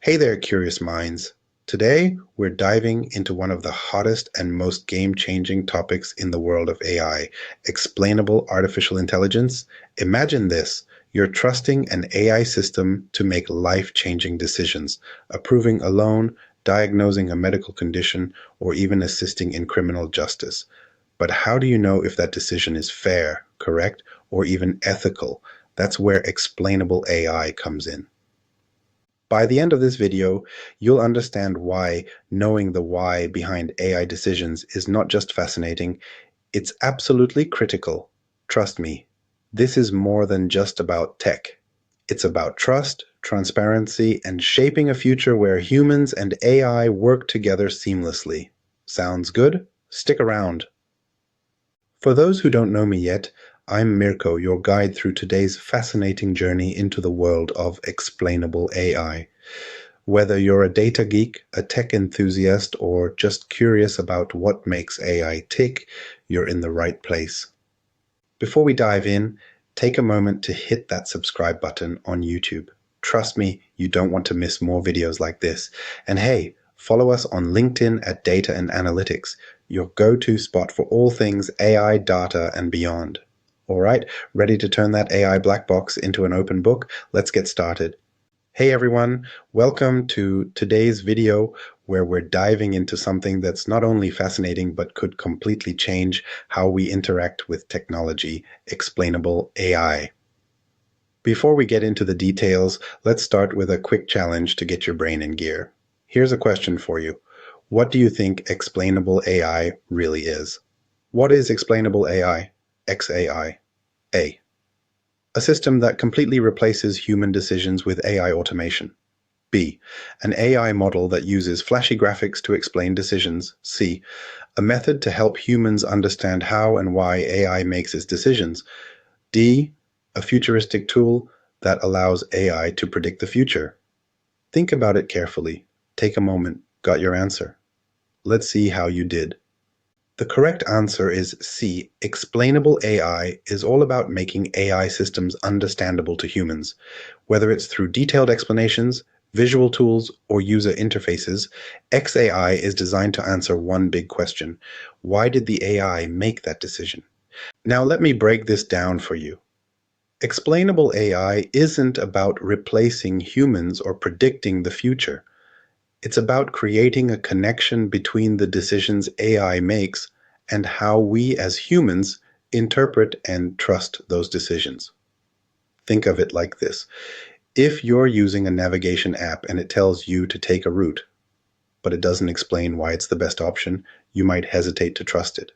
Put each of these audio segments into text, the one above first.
Hey there, curious minds. Today, we're diving into one of the hottest and most game-changing topics in the world of AI, explainable artificial intelligence. Imagine this. You're trusting an AI system to make life-changing decisions, approving a loan, diagnosing a medical condition, or even assisting in criminal justice. But how do you know if that decision is fair, correct, or even ethical? That's where explainable AI comes in. By the end of this video, you'll understand why knowing the why behind AI decisions is not just fascinating, it's absolutely critical. Trust me, this is more than just about tech. It's about trust, transparency, and shaping a future where humans and AI work together seamlessly. Sounds good? Stick around. For those who don't know me yet, I'm Mirko, your guide through today's fascinating journey into the world of explainable AI. Whether you're a data geek, a tech enthusiast, or just curious about what makes AI tick, you're in the right place. Before we dive in, take a moment to hit that subscribe button on YouTube. Trust me, you don't want to miss more videos like this. And hey, follow us on LinkedIn at Data and Analytics, your go-to spot for all things AI, data, and beyond. All right, ready to turn that AI black box into an open book? Let's get started. Hey everyone, welcome to today's video where we're diving into something that's not only fascinating but could completely change how we interact with technology, explainable AI. Before we get into the details, let's start with a quick challenge to get your brain in gear. Here's a question for you. What do you think explainable AI really is? What is explainable AI, XAI? A system that completely replaces human decisions with AI automation. B. An AI model that uses flashy graphics to explain decisions. C. A method to help humans understand how and why AI makes its decisions. D. A futuristic tool that allows AI to predict the future. Think about it carefully. Take a moment. Got your answer? Let's see how you did. The correct answer is C. Explainable AI is all about making AI systems understandable to humans. Whether it's through detailed explanations, visual tools, or user interfaces, XAI is designed to answer one big question. Why did the AI make that decision? Now let me break this down for you. Explainable AI isn't about replacing humans or predicting the future. It's about creating a connection between the decisions AI makes and how we as humans interpret and trust those decisions. Think of it like this. If you're using a navigation app and it tells you to take a route, but it doesn't explain why it's the best option, you might hesitate to trust it.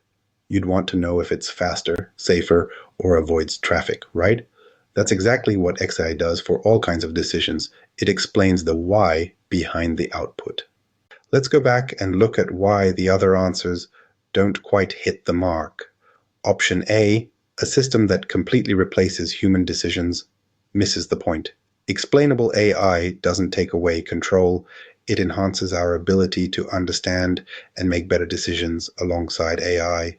You'd want to know if it's faster, safer, or avoids traffic, right? That's exactly what XAI does for all kinds of decisions. It explains the why behind the output. Let's go back and look at why the other answers don't quite hit the mark. Option A, a system that completely replaces human decisions, misses the point. Explainable AI doesn't take away control. It enhances our ability to understand and make better decisions alongside AI.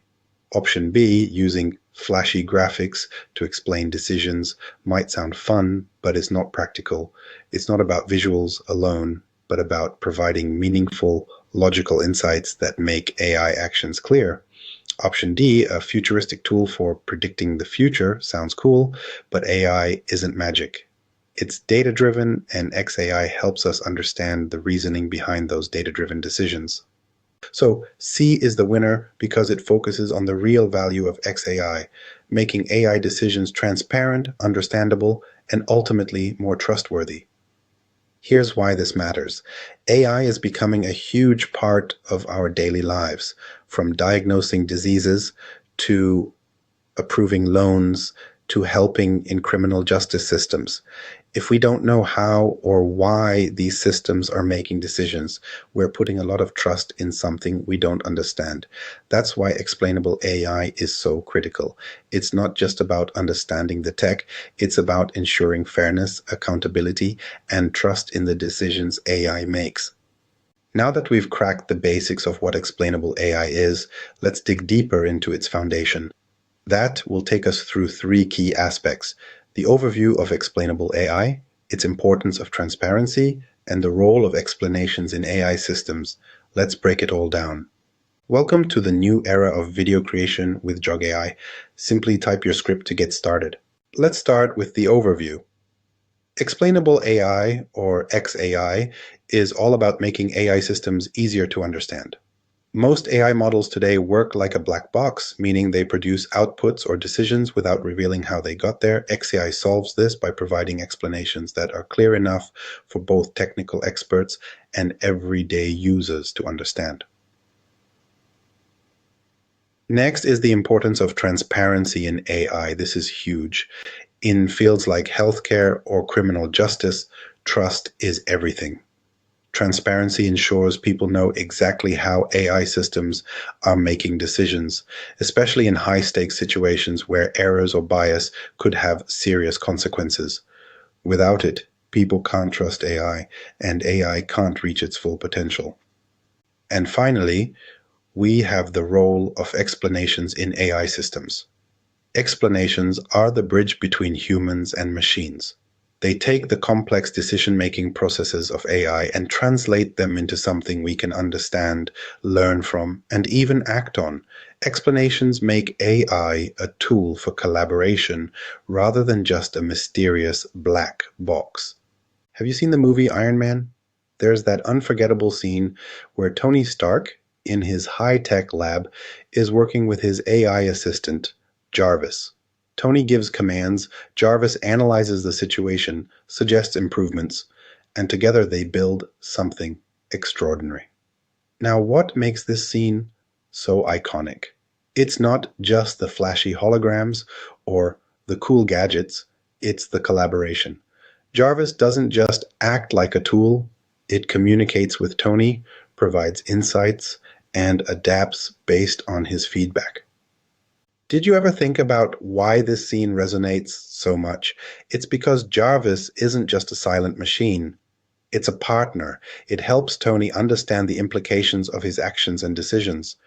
Option B, using flashy graphics to explain decisions, might sound fun, but it's not practical. It's not about visuals alone, but about providing meaningful, logical insights that make AI actions clear. Option D, a futuristic tool for predicting the future, sounds cool, but AI isn't magic. It's data-driven, and XAI helps us understand the reasoning behind those data-driven decisions. So C is the winner because it focuses on the real value of XAI, making AI decisions transparent, understandable, and ultimately more trustworthy. Here's why this matters. AI is becoming a huge part of our daily lives, from diagnosing diseases to approving loans to helping in criminal justice systems. If we don't know how or why these systems are making decisions, we're putting a lot of trust in something we don't understand. That's why explainable AI is so critical. It's not just about understanding the tech, it's about ensuring fairness, accountability, and trust in the decisions AI makes. Now that we've cracked the basics of what explainable AI is, let's dig deeper into its foundation. That will take us through three key aspects: the overview of explainable AI, its importance of transparency, and the role of explanations in AI systems. Let's break it all down. Welcome to the new era of video creation with Jog AI. Simply type your script to get started. Let's start with the overview. Explainable AI, or XAI, is all about making AI systems easier to understand. Most AI models today work like a black box, meaning they produce outputs or decisions without revealing how they got there. XAI solves this by providing explanations that are clear enough for both technical experts and everyday users to understand. Next is the importance of transparency in AI. This is huge. In fields like healthcare or criminal justice, trust is everything. Transparency ensures people know exactly how AI systems are making decisions, especially in high-stakes situations where errors or bias could have serious consequences. Without it, people can't trust AI, and AI can't reach its full potential. And finally, we have the role of explanations in AI systems. Explanations are the bridge between humans and machines. They take the complex decision-making processes of AI and translate them into something we can understand, learn from, and even act on. Explanations make AI a tool for collaboration rather than just a mysterious black box. Have you seen the movie Iron Man? There's that unforgettable scene where Tony Stark, in his high-tech lab, is working with his AI assistant, Jarvis. Tony gives commands, Jarvis analyzes the situation, suggests improvements, and together they build something extraordinary. Now, what makes this scene so iconic? It's not just the flashy holograms or the cool gadgets, it's the collaboration. Jarvis doesn't just act like a tool, it communicates with Tony, provides insights, and adapts based on his feedback. Did you ever think about why this scene resonates so much? It's because Jarvis isn't just a silent machine. It's a partner. It helps Tony understand the implications of his actions and decisions.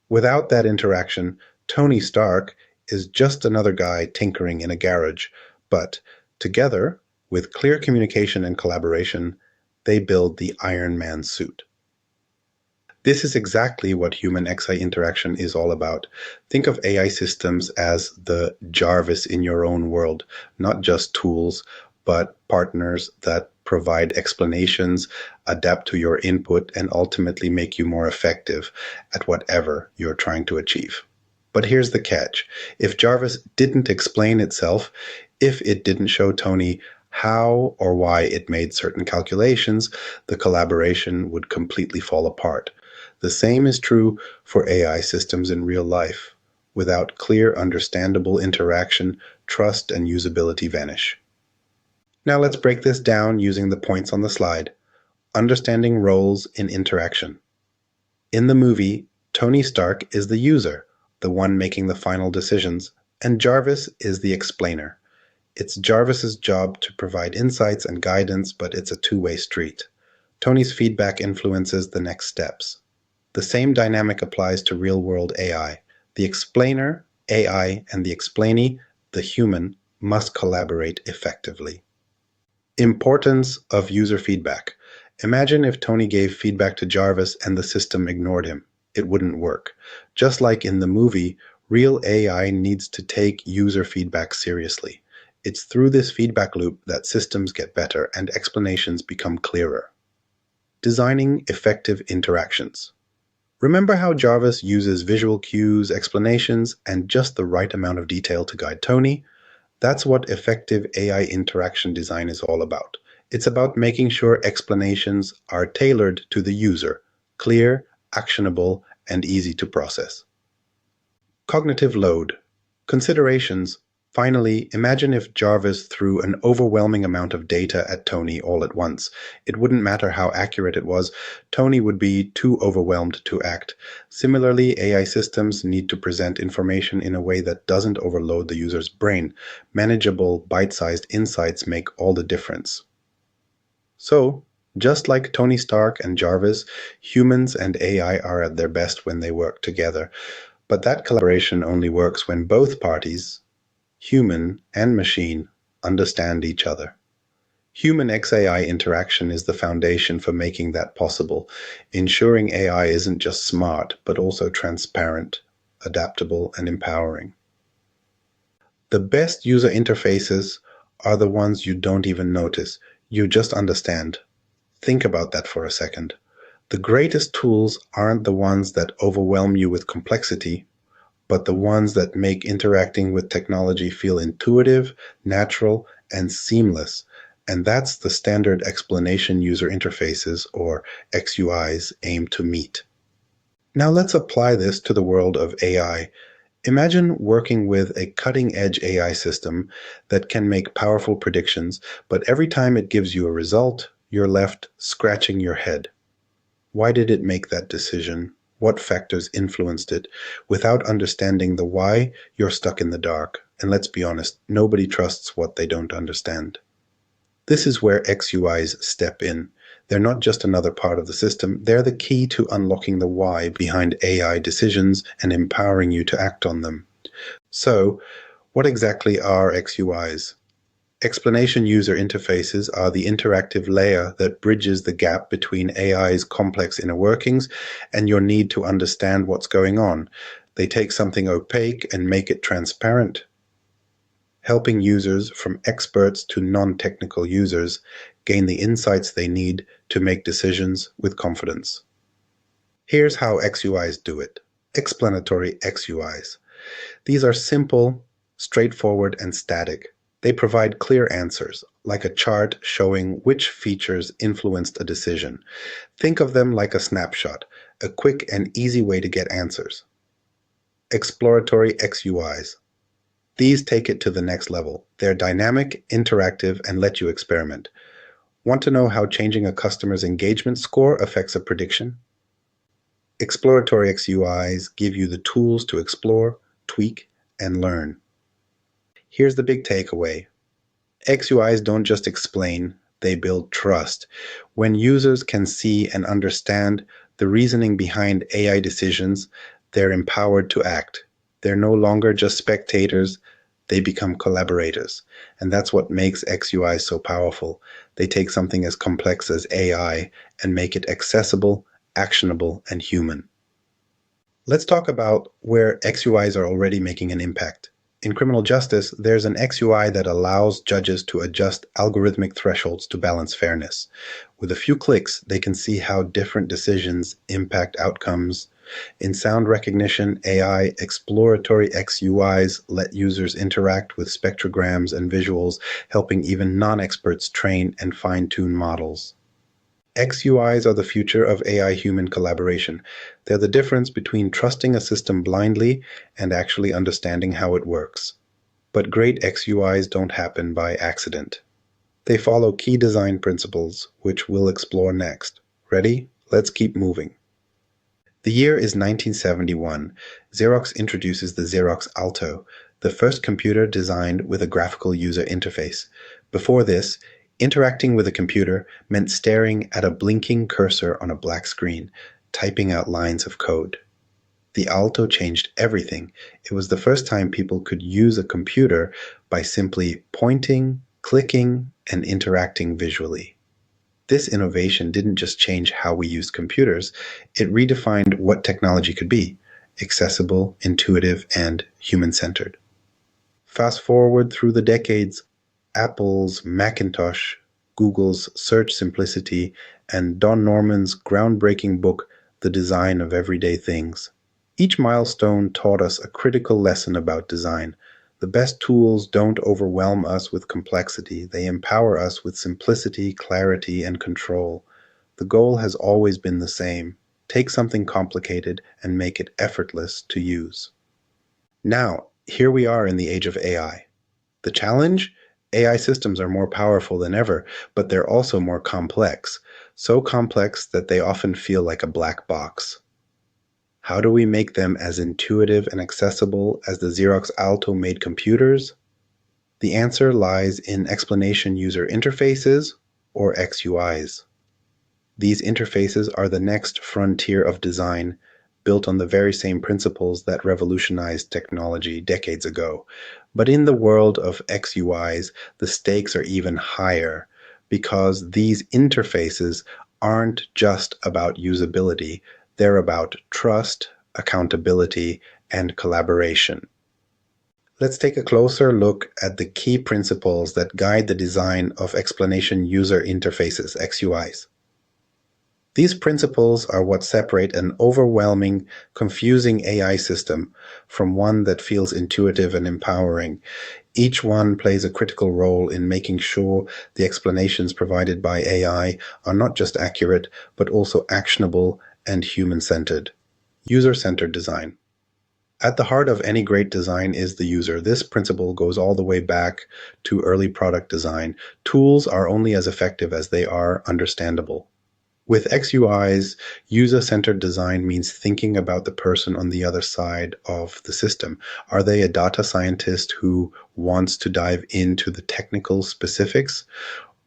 Without that interaction, Tony Stark is just another guy tinkering in a garage. But together, with clear communication and collaboration, they build the Iron Man suit. This is exactly what human-XI interaction is all about. Think of AI systems as the Jarvis in your own world, not just tools, but partners that provide explanations, adapt to your input, and ultimately make you more effective at whatever you're trying to achieve. But here's the catch. If Jarvis didn't explain itself, if it didn't show Tony how or why it made certain calculations, the collaboration would completely fall apart. The same is true for AI systems in real life. Without clear, understandable interaction, trust and usability vanish. Now let's break this down using the points on the slide. Understanding roles in interaction. In the movie, Tony Stark is the user, the one making the final decisions, and Jarvis is the explainer. It's Jarvis's job to provide insights and guidance, but it's a two-way street. Tony's feedback influences the next steps. The same dynamic applies to real-world AI. The explainer, AI, and the explainee, the human, must collaborate effectively. Importance of user feedback. Imagine if Tony gave feedback to Jarvis and the system ignored him. It wouldn't work. Just like in the movie, real AI needs to take user feedback seriously. It's through this feedback loop that systems get better and explanations become clearer. Designing effective interactions. Remember how Jarvis uses visual cues, explanations, and just the right amount of detail to guide Tony? That's what effective AI interaction design is all about. It's about making sure explanations are tailored to the user, clear, actionable, and easy to process. Cognitive load. Considerations. Finally, imagine if Jarvis threw an overwhelming amount of data at Tony all at once. It wouldn't matter how accurate it was, Tony would be too overwhelmed to act. Similarly, AI systems need to present information in a way that doesn't overload the user's brain. Manageable, bite-sized insights make all the difference. So, just like Tony Stark and Jarvis, humans and AI are at their best when they work together. But that collaboration only works when both parties, human and machine, understand each other. Human XAI interaction is the foundation for making that possible, ensuring AI isn't just smart, but also transparent, adaptable, and empowering. The best user interfaces are the ones you don't even notice, you just understand. Think about that for a second. The greatest tools aren't the ones that overwhelm you with complexity, but the ones that make interacting with technology feel intuitive, natural, and seamless. And that's the standard explanation user interfaces, or XUIs, aim to meet. Now let's apply this to the world of AI. Imagine working with a cutting-edge AI system that can make powerful predictions, but every time it gives you a result, you're left scratching your head. Why did it make that decision? What factors influenced it? Without understanding the why, you're stuck in the dark. And let's be honest, nobody trusts what they don't understand. This is where XUIs step in. They're not just another part of the system, they're the key to unlocking the why behind AI decisions and empowering you to act on them. So, what exactly are XUIs? Explanation user interfaces are the interactive layer that bridges the gap between AI's complex inner workings and your need to understand what's going on. They take something opaque and make it transparent, helping users, from experts to non-technical users, gain the insights they need to make decisions with confidence. Here's how XUIs do it. Explanatory XUIs. These are simple, straightforward, and static. They provide clear answers, like a chart showing which features influenced a decision. Think of them like a snapshot, a quick and easy way to get answers. Exploratory XUIs. These take it to the next level. They're dynamic, interactive, and let you experiment. Want to know how changing a customer's engagement score affects a prediction? Exploratory XUIs give you the tools to explore, tweak, and learn. Here's the big takeaway. XUIs don't just explain, they build trust. When users can see and understand the reasoning behind AI decisions, they're empowered to act. They're no longer just spectators, they become collaborators. And that's what makes XUIs so powerful. They take something as complex as AI and make it accessible, actionable, and human. Let's talk about where XUIs are already making an impact. In criminal justice, there's an XUI that allows judges to adjust algorithmic thresholds to balance fairness. With a few clicks, they can see how different decisions impact outcomes. In sound recognition, AI exploratory XUIs let users interact with spectrograms and visuals, helping even non-experts train and fine-tune models. XUIs are the future of AI-human collaboration. They're the difference between trusting a system blindly and actually understanding how it works. But great XUIs don't happen by accident. They follow key design principles, which we'll explore next. Ready? Let's keep moving. The year is 1971. Xerox introduces the Xerox Alto, the first computer designed with a graphical user interface. Before this, interacting with a computer meant staring at a blinking cursor on a black screen, typing out lines of code. The Alto changed everything. It was the first time people could use a computer by simply pointing, clicking, and interacting visually. This innovation didn't just change how we used computers, it redefined what technology could be: accessible, intuitive, and human-centered. Fast forward through the decades, Apple's Macintosh, Google's Search Simplicity, and Don Norman's groundbreaking book, The Design of Everyday Things. Each milestone taught us a critical lesson about design. The best tools don't overwhelm us with complexity, they empower us with simplicity, clarity, and control. The goal has always been the same: take something complicated and make it effortless to use. Now, here we are in the age of AI. The challenge? AI systems are more powerful than ever, but they're also more complex. So complex that they often feel like a black box. How do we make them as intuitive and accessible as the Xerox Alto made computers? The answer lies in explanation user interfaces, or XUIs. These interfaces are the next frontier of design, built on the very same principles that revolutionized technology decades ago. But in the world of XUIs, the stakes are even higher, because these interfaces aren't just about usability, they're about trust, accountability, and collaboration. Let's take a closer look at the key principles that guide the design of explanation user interfaces, XUIs. These principles are what separate an overwhelming, confusing AI system from one that feels intuitive and empowering. Each one plays a critical role in making sure the explanations provided by AI are not just accurate, but also actionable and human-centered. User-centered design. At the heart of any great design is the user. This principle goes all the way back to early product design. Tools are only as effective as they are understandable. With XUIs, user-centered design means thinking about the person on the other side of the system. Are they a data scientist who wants to dive into the technical specifics?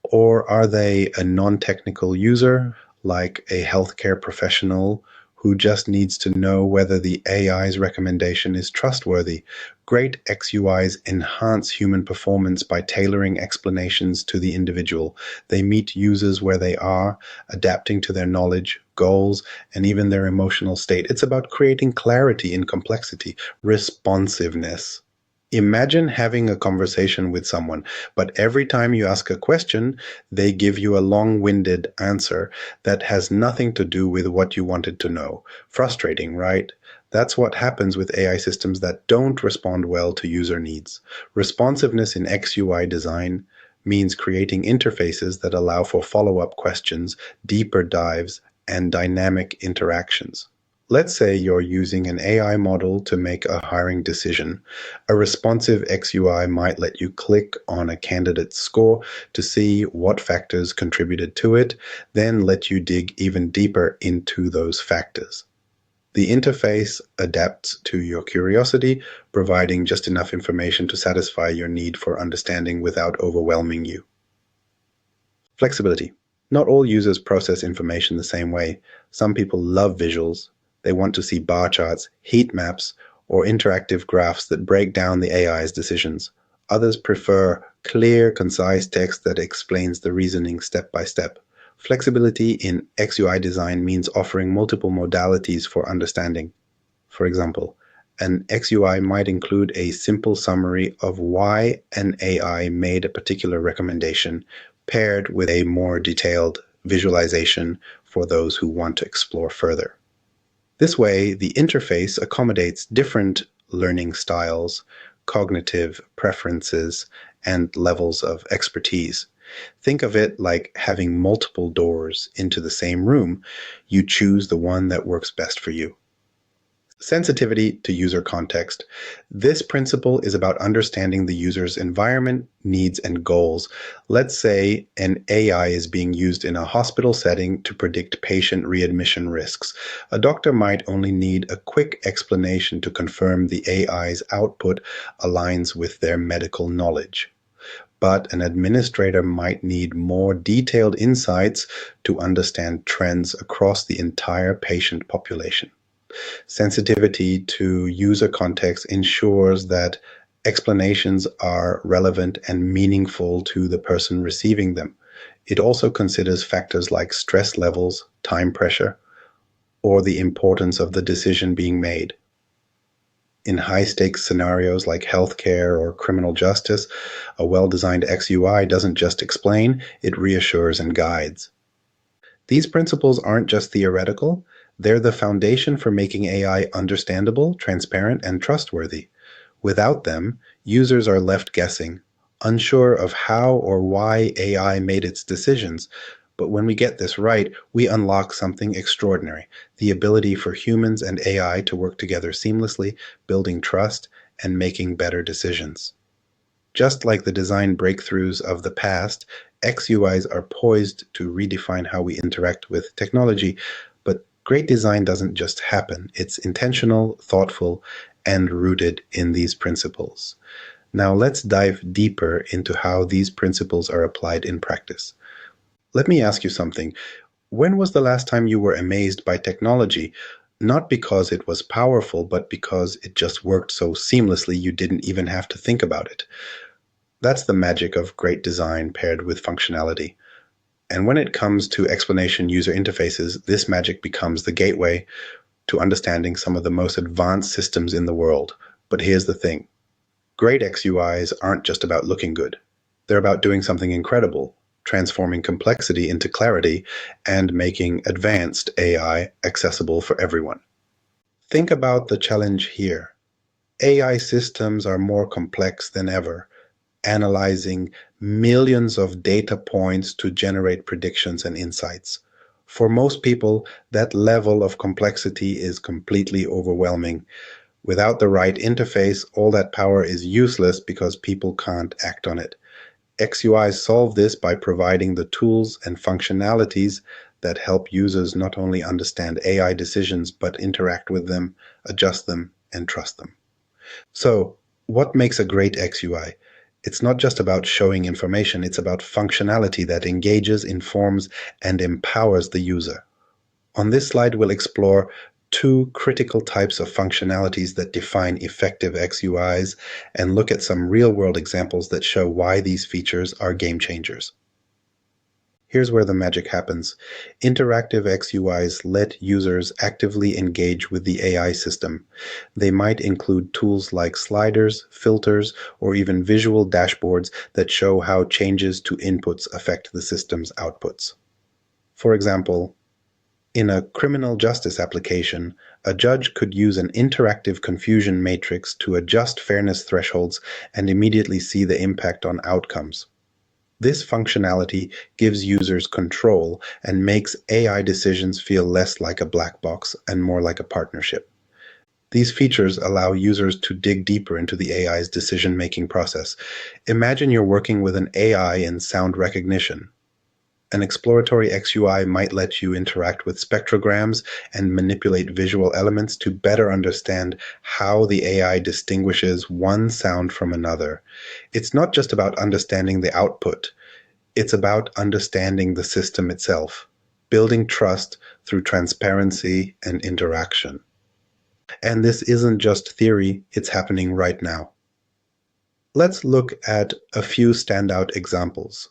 Or are they a non-technical user, like a healthcare professional who just needs to know whether the AI's recommendation is trustworthy? Great XUIs enhance human performance by tailoring explanations to the individual. They meet users where they are, adapting to their knowledge, goals, and even their emotional state. It's about creating clarity in complexity, responsiveness. Imagine having a conversation with someone, but every time you ask a question, they give you a long-winded answer that has nothing to do with what you wanted to know. Frustrating, right? That's what happens with AI systems that don't respond well to user needs. Responsiveness in XUI design means creating interfaces that allow for follow-up questions, deeper dives, and dynamic interactions. Let's say you're using an AI model to make a hiring decision. A responsive XUI might let you click on a candidate's score to see what factors contributed to it, then let you dig even deeper into those factors. The interface adapts to your curiosity, providing just enough information to satisfy your need for understanding without overwhelming you. Flexibility. Not all users process information the same way. Some people love visuals. They want to see bar charts, heat maps, or interactive graphs that break down the AI's decisions. Others prefer clear, concise text that explains the reasoning step by step. Flexibility in XUI design means offering multiple modalities for understanding. For example, an XUI might include a simple summary of why an AI made a particular recommendation, paired with a more detailed visualization for those who want to explore further. This way, the interface accommodates different learning styles, cognitive preferences, and levels of expertise. Think of it like having multiple doors into the same room. You choose the one that works best for you. Sensitivity to user context. This principle is about understanding the user's environment, needs, and goals. Let's say an AI is being used in a hospital setting to predict patient readmission risks. A doctor might only need a quick explanation to confirm the AI's output aligns with their medical knowledge. But an administrator might need more detailed insights to understand trends across the entire patient population. Sensitivity to user context ensures that explanations are relevant and meaningful to the person receiving them. It also considers factors like stress levels, time pressure, or the importance of the decision being made. In high-stakes scenarios like healthcare or criminal justice, a well-designed XUI doesn't just explain, it reassures and guides. These principles aren't just theoretical, they're the foundation for making AI understandable, transparent, and trustworthy. Without them, users are left guessing, unsure of how or why AI made its decisions. But when we get this right, we unlock something extraordinary, the ability for humans and AI to work together seamlessly, building trust and making better decisions. Just like the design breakthroughs of the past, XUIs are poised to redefine how we interact with technology. But great design doesn't just happen. It's intentional, thoughtful, and rooted in these principles. Now let's dive deeper into how these principles are applied in practice. Let me ask you something. When was the last time you were amazed by technology? Not because it was powerful, but because it just worked so seamlessly you didn't even have to think about it. That's the magic of great design paired with functionality. And when it comes to explanation user interfaces, this magic becomes the gateway to understanding some of the most advanced systems in the world. But here's the thing. Great XUIs aren't just about looking good. They're about doing something incredible, transforming complexity into clarity, and making advanced AI accessible for everyone. Think about the challenge here. AI systems are more complex than ever, analyzing millions of data points to generate predictions and insights. For most people, that level of complexity is completely overwhelming. Without the right interface, all that power is useless because people can't act on it. XUIs solve this by providing the tools and functionalities that help users not only understand AI decisions, but interact with them, adjust them, and trust them. So, what makes a great XUI? It's not just about showing information, it's about functionality that engages, informs, and empowers the user. On this slide, we'll explore two critical types of functionalities that define effective XUIs and look at some real-world examples that show why these features are game changers. Here's where the magic happens. Interactive XUIs let users actively engage with the AI system. They might include tools like sliders, filters, or even visual dashboards that show how changes to inputs affect the system's outputs. For example, in a criminal justice application, a judge could use an interactive confusion matrix to adjust fairness thresholds and immediately see the impact on outcomes. This functionality gives users control and makes AI decisions feel less like a black box and more like a partnership. These features allow users to dig deeper into the AI's decision-making process. Imagine you're working with an AI in sound recognition. An exploratory XUI might let you interact with spectrograms and manipulate visual elements to better understand how the AI distinguishes one sound from another. It's not just about understanding the output. It's about understanding the system itself, building trust through transparency and interaction. And this isn't just theory, it's happening right now. Let's look at a few standout examples.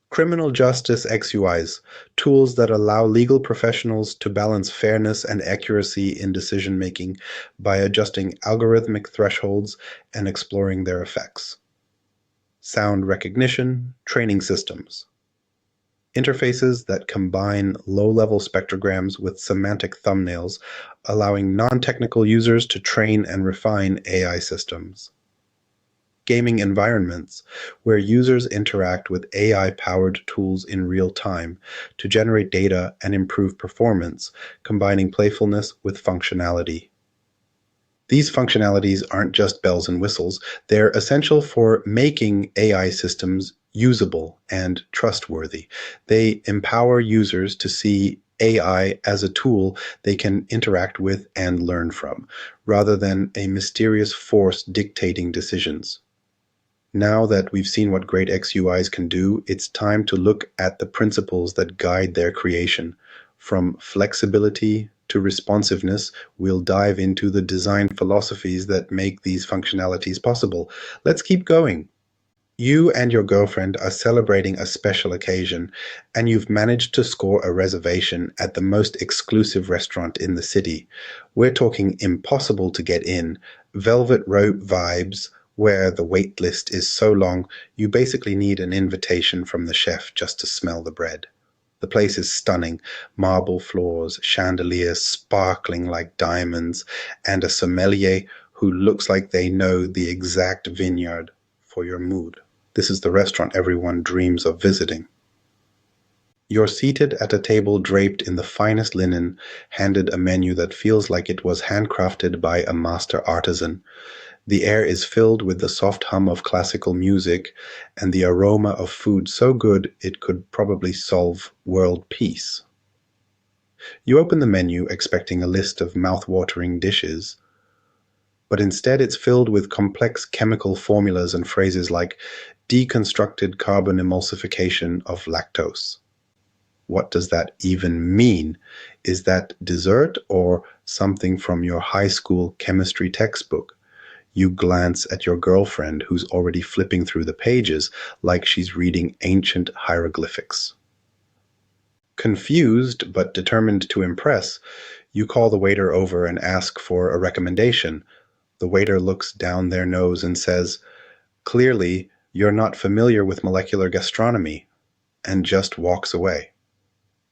Criminal justice XUIs, tools that allow legal professionals to balance fairness and accuracy in decision-making by adjusting algorithmic thresholds and exploring their effects. Sound recognition, training systems. Interfaces that combine low-level spectrograms with semantic thumbnails, allowing non-technical users to train and refine AI systems. Gaming environments, where users interact with AI-powered tools in real time to generate data and improve performance, combining playfulness with functionality. These functionalities aren't just bells and whistles, they're essential for making AI systems usable and trustworthy. They empower users to see AI as a tool they can interact with and learn from, rather than a mysterious force dictating decisions. Now that we've seen what great XUIs can do, it's time to look at the principles that guide their creation. From flexibility to responsiveness, we'll dive into the design philosophies that make these functionalities possible. Let's keep going. You and your girlfriend are celebrating a special occasion, and you've managed to score a reservation at the most exclusive restaurant in the city. We're talking impossible to get in, velvet rope vibes, where the wait list is so long, you basically need an invitation from the chef just to smell the bread. The place is stunning, marble floors, chandeliers sparkling like diamonds, and a sommelier who looks like they know the exact vineyard for your mood. This is the restaurant everyone dreams of visiting. You're seated at a table draped in the finest linen, handed a menu that feels like it was handcrafted by a master artisan. The air is filled with the soft hum of classical music and the aroma of food so good it could probably solve world peace. You open the menu expecting a list of mouth-watering dishes, but instead it's filled with complex chemical formulas and phrases like deconstructed carbon emulsification of lactose. What does that even mean? Is that dessert or something from your high school chemistry textbook? You glance at your girlfriend who's already flipping through the pages like she's reading ancient hieroglyphics. Confused but determined to impress, you call the waiter over and ask for a recommendation. The waiter looks down their nose and says, "Clearly, you're not familiar with molecular gastronomy," and just walks away.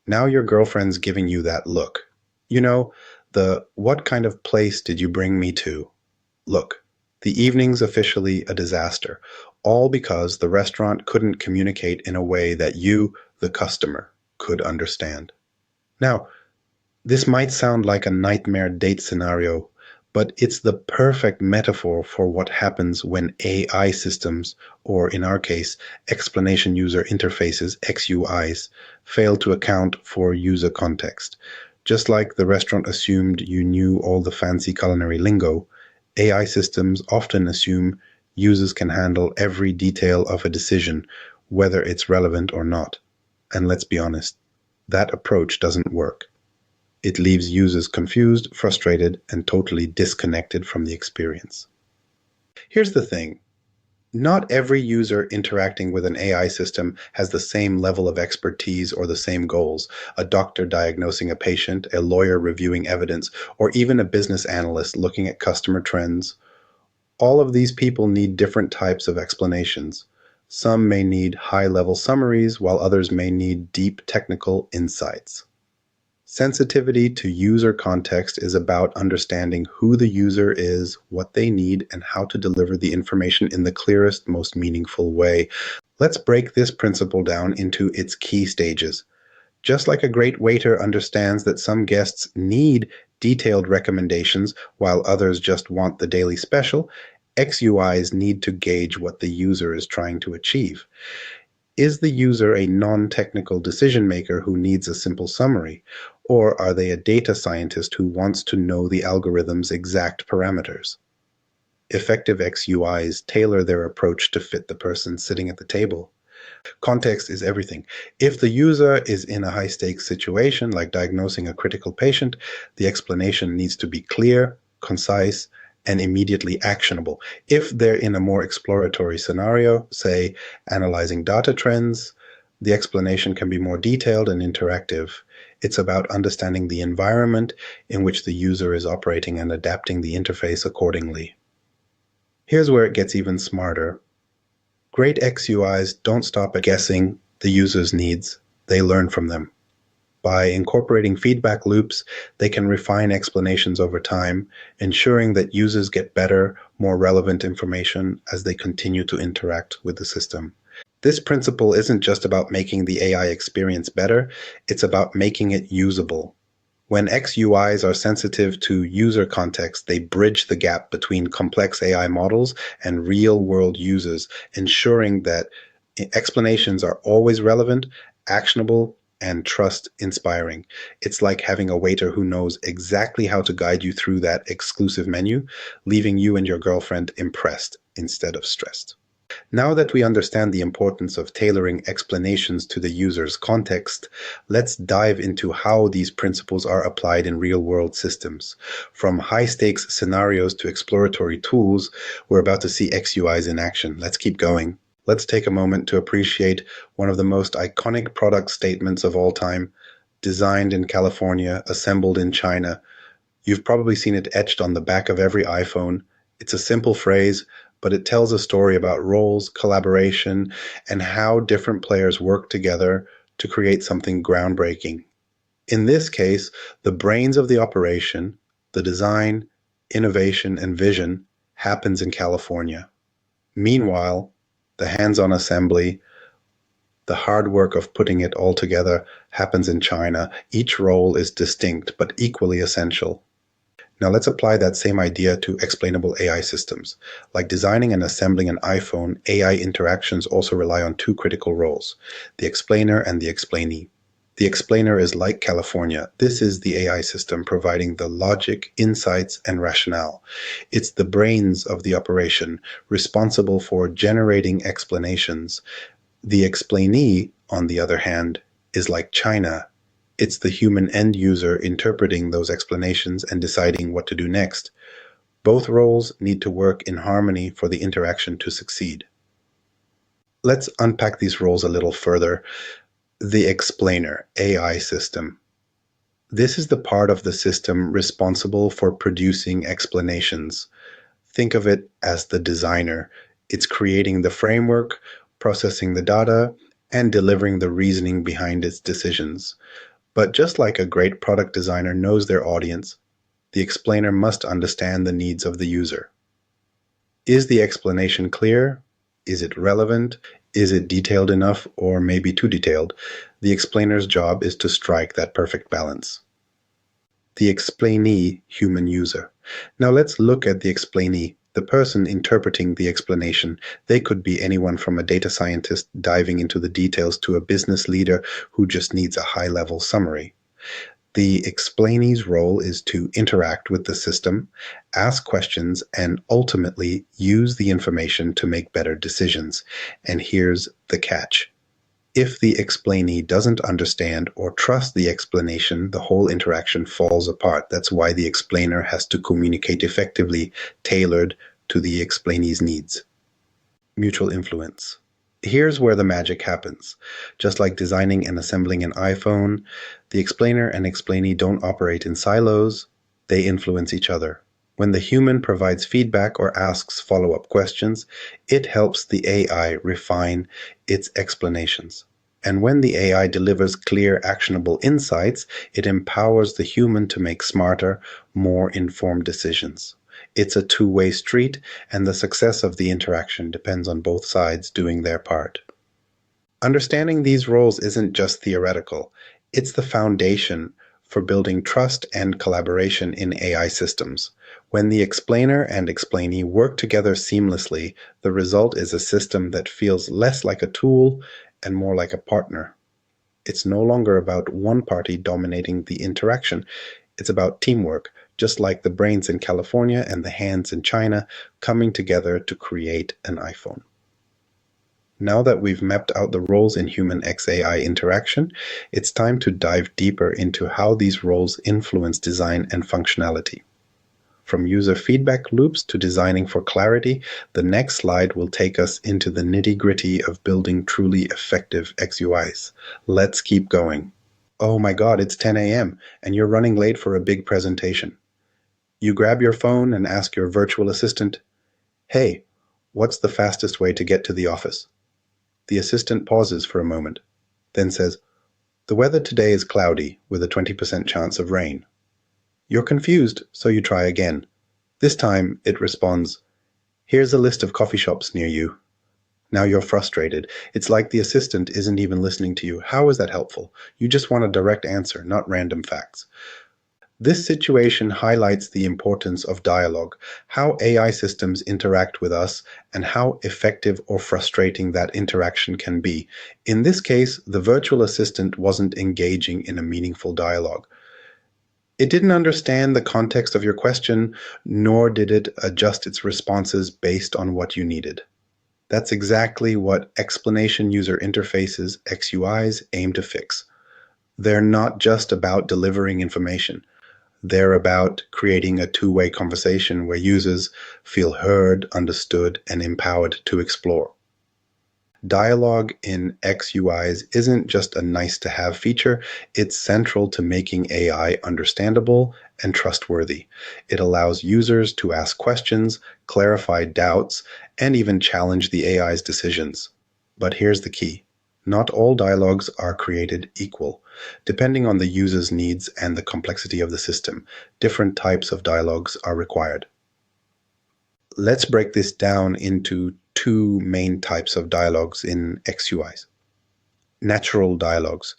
Now your girlfriend's giving you that look. You know, the "what kind of place did you bring me to" look. The evening's officially a disaster, all because the restaurant couldn't communicate in a way that you, the customer, could understand. Now, this might sound like a nightmare date scenario, but it's the perfect metaphor for what happens when AI systems, or in our case, explanation user interfaces, XUIs, fail to account for user context. Just like the restaurant assumed you knew all the fancy culinary lingo, AI systems often assume users can handle every detail of a decision, whether it's relevant or not. And let's be honest, that approach doesn't work. It leaves users confused, frustrated, and totally disconnected from the experience. Here's the thing. Not every user interacting with an AI system has the same level of expertise or the same goals. A doctor diagnosing a patient, a lawyer reviewing evidence, or even a business analyst looking at customer trends. All of these people need different types of explanations. Some may need high-level summaries, while others may need deep technical insights. Sensitivity to user context is about understanding who the user is, what they need, and how to deliver the information in the clearest, most meaningful way. Let's break this principle down into its key stages. Just like a great waiter understands that some guests need detailed recommendations while others just want the daily special, XUIs need to gauge what the user is trying to achieve. Is the user a non-technical decision maker who needs a simple summary? Or are they a data scientist who wants to know the algorithm's exact parameters? Effective XUIs tailor their approach to fit the person sitting at the table. Context is everything. If the user is in a high-stakes situation, like diagnosing a critical patient, the explanation needs to be clear, concise, and immediately actionable. If they're in a more exploratory scenario, say analyzing data trends, the explanation can be more detailed and interactive. It's about understanding the environment in which the user is operating and adapting the interface accordingly. Here's where it gets even smarter. Great XUIs don't stop at guessing the user's needs, they learn from them. By incorporating feedback loops, they can refine explanations over time, ensuring that users get better, more relevant information as they continue to interact with the system. This principle isn't just about making the AI experience better, it's about making it usable. When XUIs are sensitive to user context, they bridge the gap between complex AI models and real-world users, ensuring that explanations are always relevant, actionable, and trust-inspiring. It's like having a waiter who knows exactly how to guide you through that exclusive menu, leaving you and your girlfriend impressed instead of stressed. Now that we understand the importance of tailoring explanations to the user's context, let's dive into how these principles are applied in real-world systems. From high-stakes scenarios to exploratory tools, we're about to see XUIs in action. Let's keep going. Let's take a moment to appreciate one of the most iconic product statements of all time, designed in California, assembled in China. You've probably seen it etched on the back of every iPhone. It's a simple phrase, but it tells a story about roles, collaboration, and how different players work together to create something groundbreaking. In this case, the brains of the operation, the design, innovation, and vision happens in California. Meanwhile, the hands-on assembly, the hard work of putting it all together happens in China. Each role is distinct but equally essential. Now let's apply that same idea to explainable AI systems. Like designing and assembling an iPhone, AI interactions also rely on two critical roles, the explainer and the explainee. The explainer is like California. This is the AI system providing the logic, insights, and rationale. It's the brains of the operation, responsible for generating explanations. The explainee, on the other hand, is like China. It's the human end user interpreting those explanations and deciding what to do next. Both roles need to work in harmony for the interaction to succeed. Let's unpack these roles a little further. The explainer AI system. This is the part of the system responsible for producing explanations. Think of it as the designer. It's creating the framework, processing the data, and delivering the reasoning behind its decisions. But just like a great product designer knows their audience, the explainer must understand the needs of the user. Is the explanation clear? Is it relevant? Is it detailed enough, or maybe too detailed? The explainer's job is to strike that perfect balance. The explainee human user. Now let's look at the explainee, the person interpreting the explanation. They could be anyone from a data scientist diving into the details to a business leader who just needs a high-level summary. The explainee's role is to interact with the system, ask questions, and ultimately use the information to make better decisions. And here's the catch. If the explainee doesn't understand or trust the explanation, the whole interaction falls apart. That's why the explainer has to communicate effectively, tailored to the explainee's needs. Mutual influence. Here's where the magic happens. Just like designing and assembling an iPhone, the explainer and explainee don't operate in silos, they influence each other. When the human provides feedback or asks follow-up questions, it helps the AI refine its explanations. And when the AI delivers clear, actionable insights, it empowers the human to make smarter, more informed decisions. It's a two-way street, and the success of the interaction depends on both sides doing their part. Understanding these roles isn't just theoretical. It's the foundation for building trust and collaboration in AI systems. When the explainer and explainee work together seamlessly, the result is a system that feels less like a tool and more like a partner. It's no longer about one party dominating the interaction. It's about teamwork, just like the brains in California and the hands in China coming together to create an iPhone. Now that we've mapped out the roles in human XAI interaction, it's time to dive deeper into how these roles influence design and functionality. From user feedback loops to designing for clarity, the next slide will take us into the nitty-gritty of building truly effective XUIs. Let's keep going. Oh my God, it's 10 a.m. and you're running late for a big presentation. You grab your phone and ask your virtual assistant, "Hey, what's the fastest way to get to the office?" The assistant pauses for a moment, then says, "The weather today is cloudy with a 20% chance of rain." You're confused, so you try again. This time, it responds, "Here's a list of coffee shops near you." Now you're frustrated. It's like the assistant isn't even listening to you. How is that helpful? You just want a direct answer, not random facts. This situation highlights the importance of dialogue, how AI systems interact with us, and how effective or frustrating that interaction can be. In this case, the virtual assistant wasn't engaging in a meaningful dialogue. It didn't understand the context of your question, nor did it adjust its responses based on what you needed. That's exactly what explanation user interfaces, XUIs, aim to fix. They're not just about delivering information. They're about creating a two-way conversation where users feel heard, understood, and empowered to explore. Dialogue in XUIs isn't just a nice-to-have feature, it's central to making AI understandable and trustworthy. It allows users to ask questions, clarify doubts, and even challenge the AI's decisions. But here's the key. Not all dialogues are created equal. Depending on the user's needs and the complexity of the system, different types of dialogues are required. Let's break this down into two main types of dialogues in XUIs. Natural dialogues.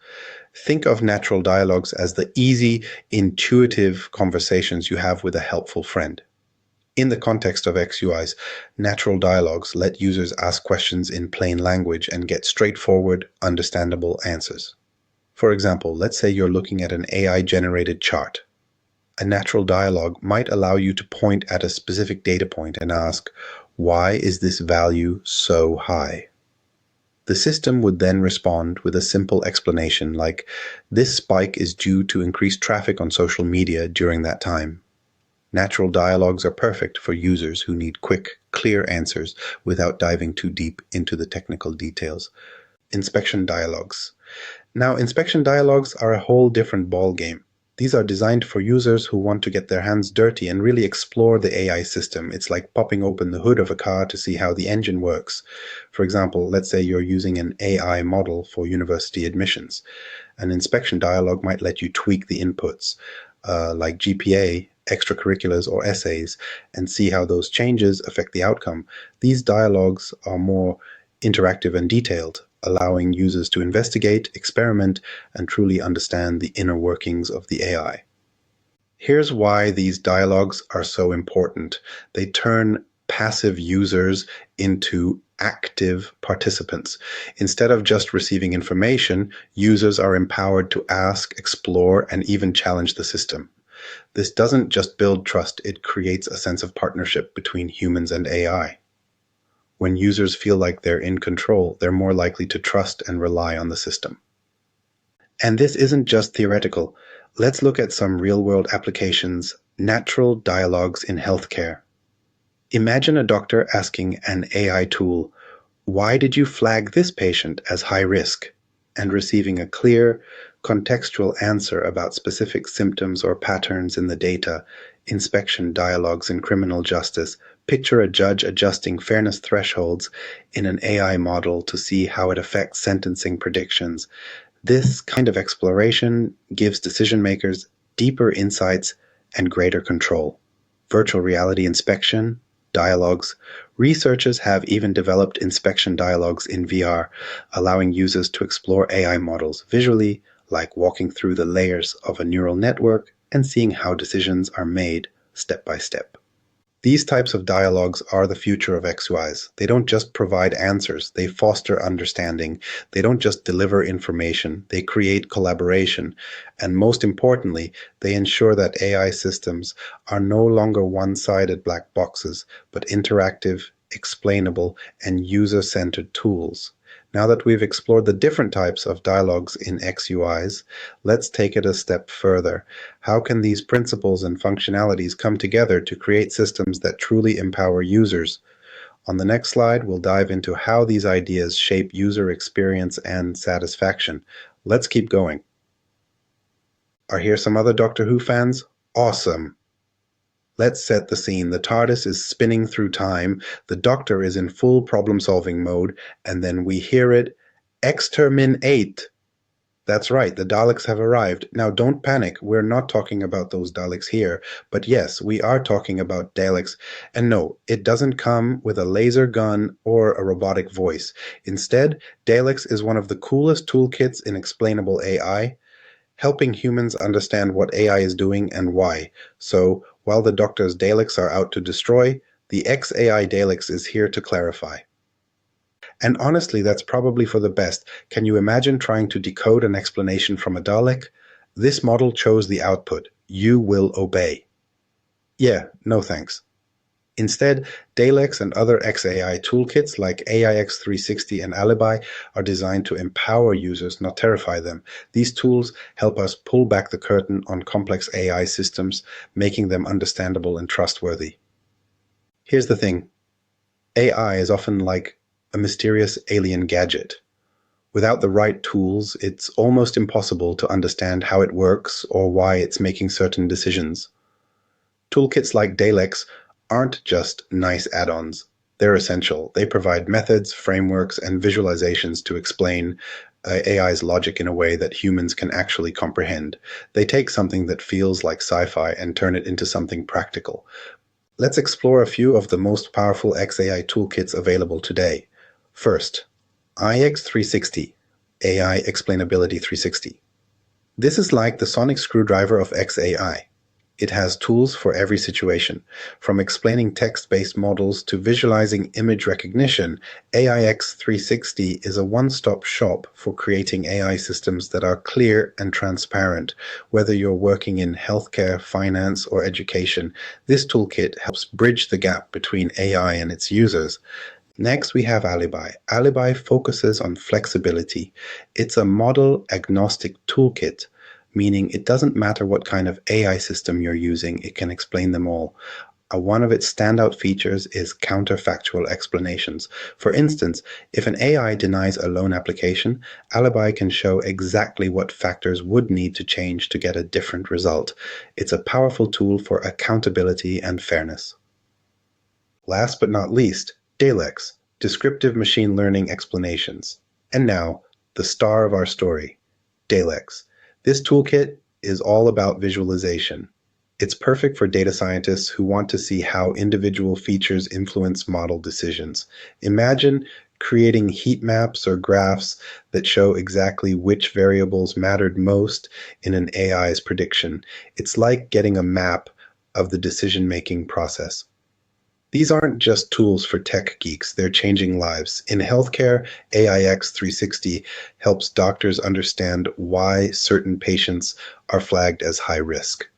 Think of natural dialogues as the easy, intuitive conversations you have with a helpful friend. In the context of XUIs, natural dialogues let users ask questions in plain language and get straightforward, understandable answers. For example, let's say you're looking at an AI-generated chart. A natural dialogue might allow you to point at a specific data point and ask, "Why is this value so high?" The system would then respond with a simple explanation like, "This spike is due to increased traffic on social media during that time." Natural dialogues are perfect for users who need quick, clear answers without diving too deep into the technical details. Inspection dialogues. Now, inspection dialogues are a whole different ballgame. These are designed for users who want to get their hands dirty and really explore the AI system. It's like popping open the hood of a car to see how the engine works. For example, let's say you're using an AI model for university admissions. An inspection dialogue might let you tweak the inputs, like GPA, extracurriculars, or essays, and see how those changes affect the outcome. These dialogues are more interactive and detailed, allowing users to investigate, experiment, and truly understand the inner workings of the AI. Here's why these dialogues are so important. They turn passive users into active participants. Instead of just receiving information, users are empowered to ask, explore, and even challenge the system. This doesn't just build trust, it creates a sense of partnership between humans and AI. When users feel like they're in control, they're more likely to trust and rely on the system. And this isn't just theoretical. Let's look at some real-world applications, natural dialogues in healthcare. Imagine a doctor asking an AI tool, "Why did you flag this patient as high risk?" and receiving a clear, contextual answer about specific symptoms or patterns in the data. Inspection dialogues in criminal justice. Picture a judge adjusting fairness thresholds in an AI model to see how it affects sentencing predictions. This kind of exploration gives decision makers deeper insights and greater control. Virtual reality inspection, dialogues. Researchers have even developed inspection dialogues in VR, allowing users to explore AI models visually, like walking through the layers of a neural network and seeing how decisions are made step by step. These types of dialogues are the future of XUIs. They don't just provide answers, they foster understanding. They don't just deliver information, they create collaboration. And most importantly, they ensure that AI systems are no longer one-sided black boxes, but interactive, explainable, and user-centered tools. Now that we've explored the different types of dialogues in XUIs, let's take it a step further. How can these principles and functionalities come together to create systems that truly empower users? On the next slide, we'll dive into how these ideas shape user experience and satisfaction. Let's keep going. Are here some other Doctor Who fans? Awesome! Let's set the scene. The TARDIS is spinning through time, the Doctor is in full problem-solving mode, and then we hear it, "Exterminate!" That's right, the Daleks have arrived. Now don't panic, we're not talking about those Daleks here, but yes, we are talking about DALEX. And no, it doesn't come with a laser gun or a robotic voice. Instead, DALEX is one of the coolest toolkits in explainable AI, helping humans understand what AI is doing and why. So, while the Doctor's Daleks are out to destroy, the XAI Daleks is here to clarify. And honestly, that's probably for the best. Can you imagine trying to decode an explanation from a Dalek? This model chose the output. You will obey. Yeah, no thanks. Instead, DALEX and other XAI toolkits like AIX 360 and Alibi are designed to empower users, not terrify them. These tools help us pull back the curtain on complex AI systems, making them understandable and trustworthy. Here's the thing. AI is often like a mysterious alien gadget. Without the right tools, it's almost impossible to understand how it works or why it's making certain decisions. Toolkits like DALEX aren't just nice add-ons. They're essential. They provide methods, frameworks, and visualizations to explain AI's logic in a way that humans can actually comprehend. They take something that feels like sci-fi and turn it into something practical. Let's explore a few of the most powerful XAI toolkits available today. First, IX 360, AI Explainability 360. This is like the sonic screwdriver of XAI. It has tools for every situation. From explaining text-based models to visualizing image recognition, AIX 360 is a one-stop shop for creating AI systems that are clear and transparent. Whether you're working in healthcare, finance, or education, this toolkit helps bridge the gap between AI and its users. Next, we have Alibi. Alibi focuses on flexibility. It's a model-agnostic toolkit, meaning it doesn't matter what kind of AI system you're using, it can explain them all. One of its standout features is counterfactual explanations. For instance, if an AI denies a loan application, Alibi can show exactly what factors would need to change to get a different result. It's a powerful tool for accountability and fairness. Last but not least, DALEX, Descriptive Machine Learning Explanations. And now, the star of our story, DALEX. This toolkit is all about visualization. It's perfect for data scientists who want to see how individual features influence model decisions. Imagine creating heat maps or graphs that show exactly which variables mattered most in an AI's prediction. It's like getting a map of the decision-making process. These aren't just tools for tech geeks, they're changing lives. In healthcare, AIX 360 helps doctors understand why certain patients are flagged as high risk.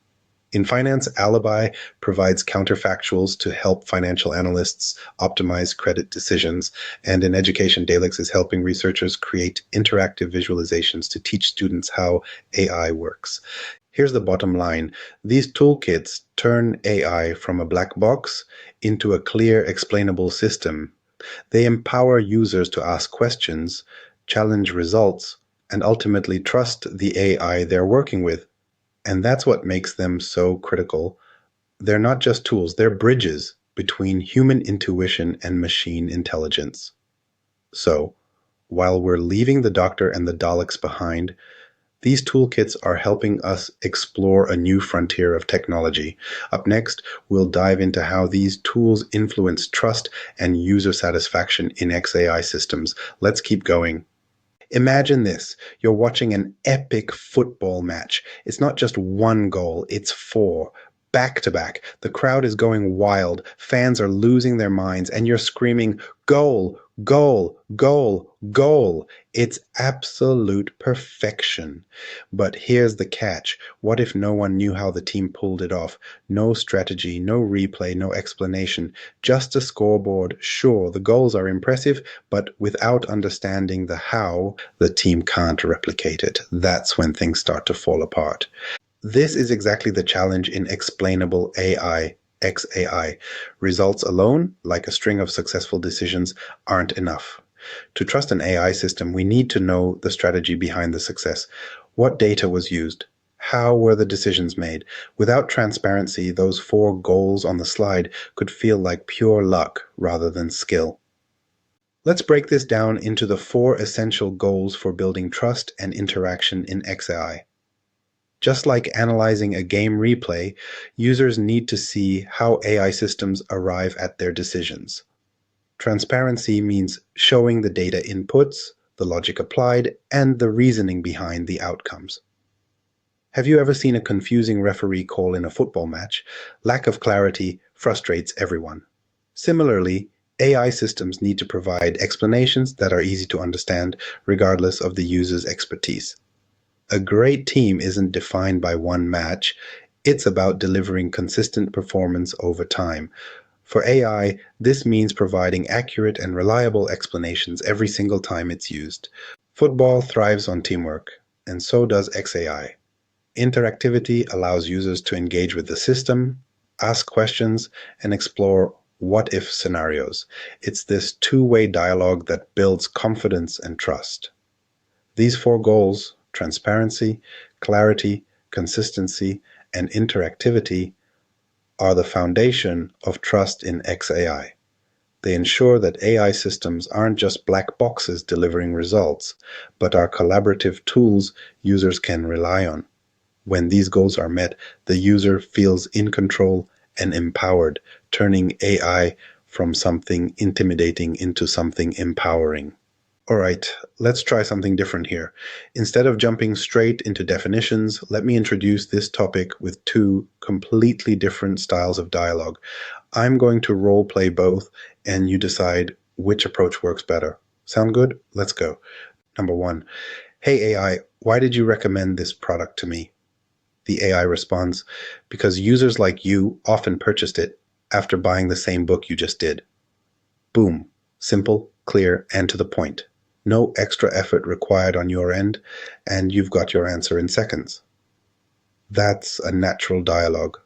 In finance, Alibi provides counterfactuals to help financial analysts optimize credit decisions. And in education, DALEX is helping researchers create interactive visualizations to teach students how AI works. Here's the bottom line. These toolkits turn AI from a black box into a clear, explainable system. They empower users to ask questions, challenge results, and ultimately trust the AI they're working with. And that's what makes them so critical. They're not just tools, they're bridges between human intuition and machine intelligence. So, while we're leaving the doctor and the Daleks behind, these toolkits are helping us explore a new frontier of technology. Up next, we'll dive into how these tools influence trust and user satisfaction in XAI systems. Let's keep going. Imagine this. You're watching an epic football match. It's not just one goal, it's four. Back to back. The crowd is going wild. Fans are losing their minds, and you're screaming, "Goal! Goal! Goal! Goal!" It's absolute perfection. But here's the catch. What if no one knew how the team pulled it off? No strategy, no replay, no explanation. Just a scoreboard. Sure, the goals are impressive, but without understanding the how, the team can't replicate it. That's when things start to fall apart. This is exactly the challenge in Explainable AI, XAI. Results alone, like a string of successful decisions, aren't enough. To trust an AI system, we need to know the strategy behind the success. What data was used? How were the decisions made? Without transparency, those four goals on the slide could feel like pure luck rather than skill. Let's break this down into the four essential goals for building trust and interaction in XAI. Just like analyzing a game replay, users need to see how AI systems arrive at their decisions. Transparency means showing the data inputs, the logic applied, and the reasoning behind the outcomes. Have you ever seen a confusing referee call in a football match? Lack of clarity frustrates everyone. Similarly, AI systems need to provide explanations that are easy to understand, regardless of the user's expertise. A great team isn't defined by one match, it's about delivering consistent performance over time. For AI, this means providing accurate and reliable explanations every single time it's used. Football thrives on teamwork, and so does XAI. Interactivity allows users to engage with the system, ask questions, and explore what-if scenarios. It's this two-way dialogue that builds confidence and trust. These four goals, transparency, clarity, consistency, and interactivity, are the foundation of trust in XAI. They ensure that AI systems aren't just black boxes delivering results, but are collaborative tools users can rely on. When these goals are met, the user feels in control and empowered, turning AI from something intimidating into something empowering. All right, let's try something different here. Instead of jumping straight into definitions, let me introduce this topic with two completely different styles of dialogue. I'm going to role play both, and you decide which approach works better. Sound good? Let's go. Number one, "Hey AI, why did you recommend this product to me?" The AI responds, "Because users like you often purchased it after buying the same book you just did." Boom. Simple, clear, and to the point. No extra effort required on your end, and you've got your answer in seconds. That's a natural dialogue.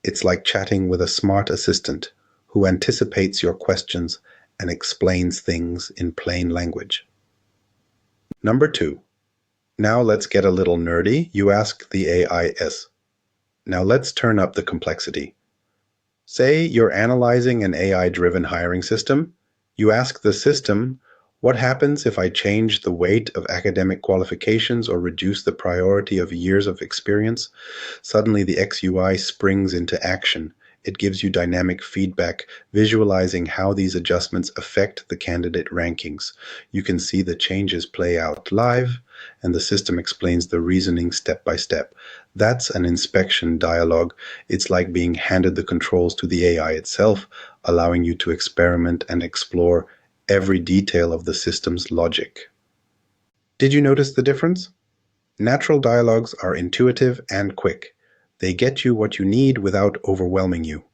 It's like chatting with a smart assistant who anticipates your questions and explains things in plain language. Number 2. Now let's get a little nerdy. You ask the AIS. Now let's turn up the complexity. Say you're analyzing an AI-driven hiring system. You ask the system, what happens if I change the weight of academic qualifications or reduce the priority of years of experience? Suddenly the XUI springs into action. It gives you dynamic feedback, visualizing how these adjustments affect the candidate rankings. You can see the changes play out live, and the system explains the reasoning step by step. That's an inspection dialogue. It's like being handed the controls to the AI itself, allowing you to experiment and explore every detail of the system's logic. Did you notice the difference? Natural dialogues are intuitive and quick. They get you what you need without overwhelming you.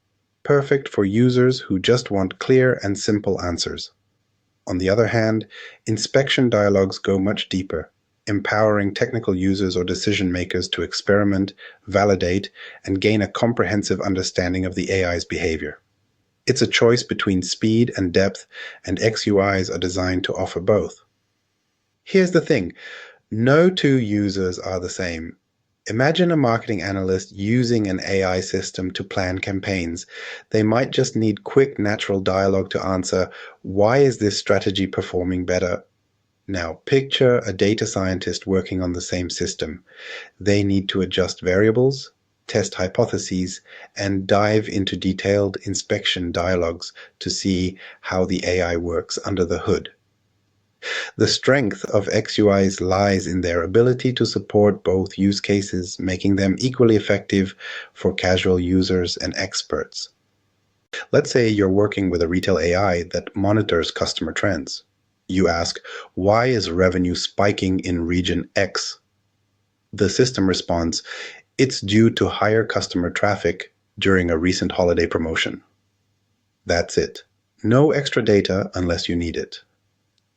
Perfect for users who just want clear and simple answers. On the other hand, inspection dialogues go much deeper, empowering technical users or decision makers to experiment, validate, and gain a comprehensive understanding of the AI's behavior. It's a choice between speed and depth, and XUIs are designed to offer both. Here's the thing. No two users are the same. Imagine a marketing analyst using an AI system to plan campaigns. They might just need quick natural dialogue to answer, why is this strategy performing better? Now, picture a data scientist working on the same system. They need to adjust variables, test hypotheses, and dive into detailed inspection dialogues to see how the AI works under the hood. The strength of XUIs lies in their ability to support both use cases, making them equally effective for casual users and experts. Let's say you're working with a retail AI that monitors customer trends. You ask, why is revenue spiking in region X? The system responds, it's due to higher customer traffic during a recent holiday promotion. That's it. No extra data unless you need it.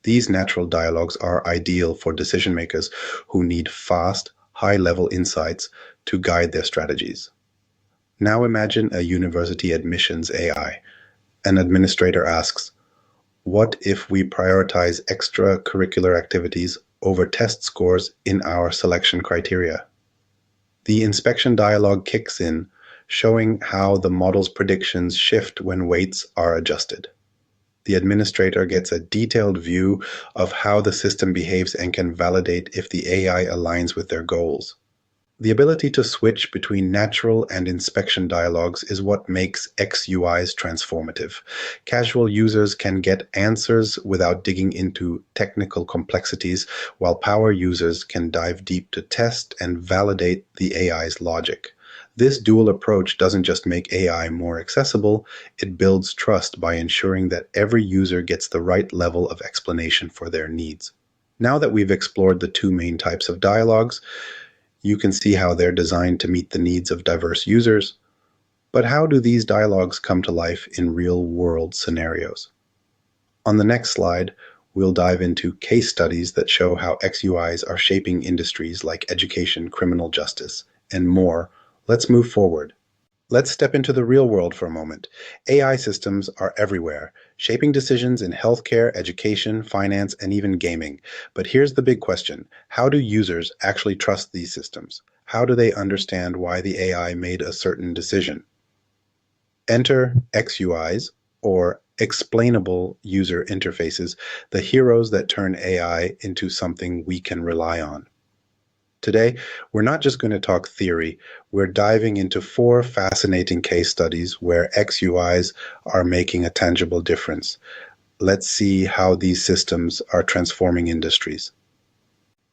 These natural dialogues are ideal for decision makers who need fast, high-level insights to guide their strategies. Now imagine a university admissions AI. An administrator asks, what if we prioritize extracurricular activities over test scores in our selection criteria? The inspection dialogue kicks in, showing how the model's predictions shift when weights are adjusted. The administrator gets a detailed view of how the system behaves and can validate if the AI aligns with their goals. The ability to switch between natural and inspection dialogues is what makes XUIs transformative. Casual users can get answers without digging into technical complexities, while power users can dive deep to test and validate the AI's logic. This dual approach doesn't just make AI more accessible, it builds trust by ensuring that every user gets the right level of explanation for their needs. Now that we've explored the two main types of dialogues, you can see how they're designed to meet the needs of diverse users. But how do these dialogues come to life in real-world scenarios? On the next slide, we'll dive into case studies that show how XUIs are shaping industries like education, criminal justice, and more. Let's move forward. Let's step into the real world for a moment. AI systems are everywhere, shaping decisions in healthcare, education, finance, and even gaming. But here's the big question. How do users actually trust these systems? How do they understand why the AI made a certain decision? Enter XUIs, or explainable user interfaces, the heroes that turn AI into something we can rely on. Today, we're not just going to talk theory, we're diving into 4 fascinating case studies where XUIs are making a tangible difference. Let's see how these systems are transforming industries.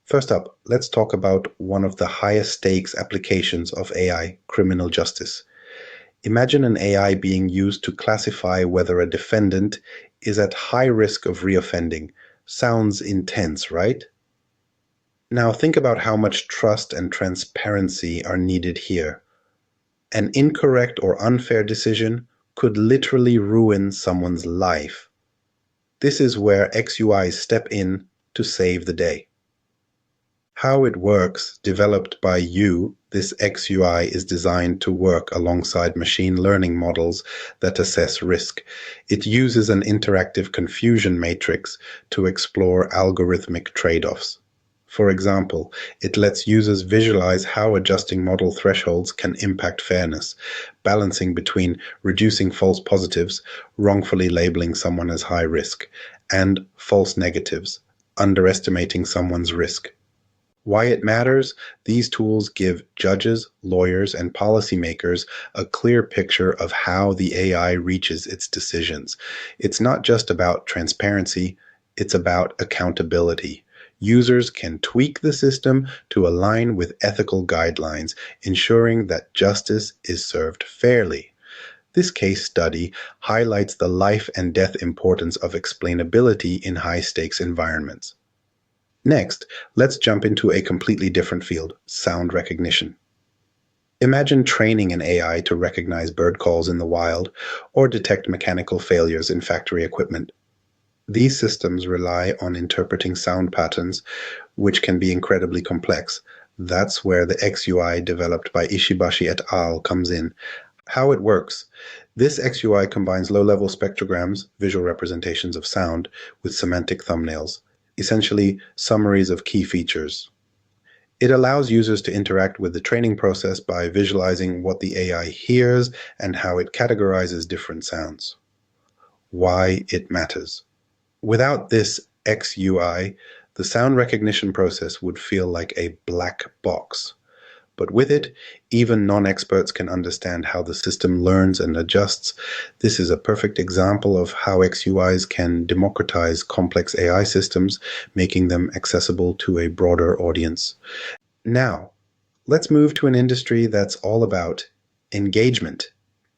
First up, let's talk about one of the highest stakes applications of AI, criminal justice. Imagine an AI being used to classify whether a defendant is at high risk of reoffending. Sounds intense, right? Now think about how much trust and transparency are needed here. An incorrect or unfair decision could literally ruin someone's life. This is where XUIs step in to save the day. How it works, developed by you, This XUI is designed to work alongside machine learning models that assess risk. It uses an interactive confusion matrix to explore algorithmic trade-offs. For example, it lets users visualize how adjusting model thresholds can impact fairness, balancing between reducing false positives, wrongfully labeling someone as high risk, and false negatives, underestimating someone's risk. Why it matters? These tools give judges, lawyers, and policymakers a clear picture of how the AI reaches its decisions. It's not just about transparency, it's about accountability. Users can tweak the system to align with ethical guidelines, ensuring that justice is served fairly. This case study highlights the life and death importance of explainability in high-stakes environments. Next, let's jump into a completely different field, sound recognition. Imagine training an AI to recognize bird calls in the wild or detect mechanical failures in factory equipment. These systems rely on interpreting sound patterns, which can be incredibly complex. That's where the XUI developed by Ishibashi et al. Comes in. How it works. This XUI combines low-level spectrograms, visual representations of sound, with semantic thumbnails, essentially summaries of key features. It allows users to interact with the training process by visualizing what the AI hears and how it categorizes different sounds. Why it matters. Without this XUI, the sound recognition process would feel like a black box. But with it, even non-experts can understand how the system learns and adjusts. This is a perfect example of how XUIs can democratize complex AI systems, making them accessible to a broader audience. Now, let's move to an industry that's all about engagement,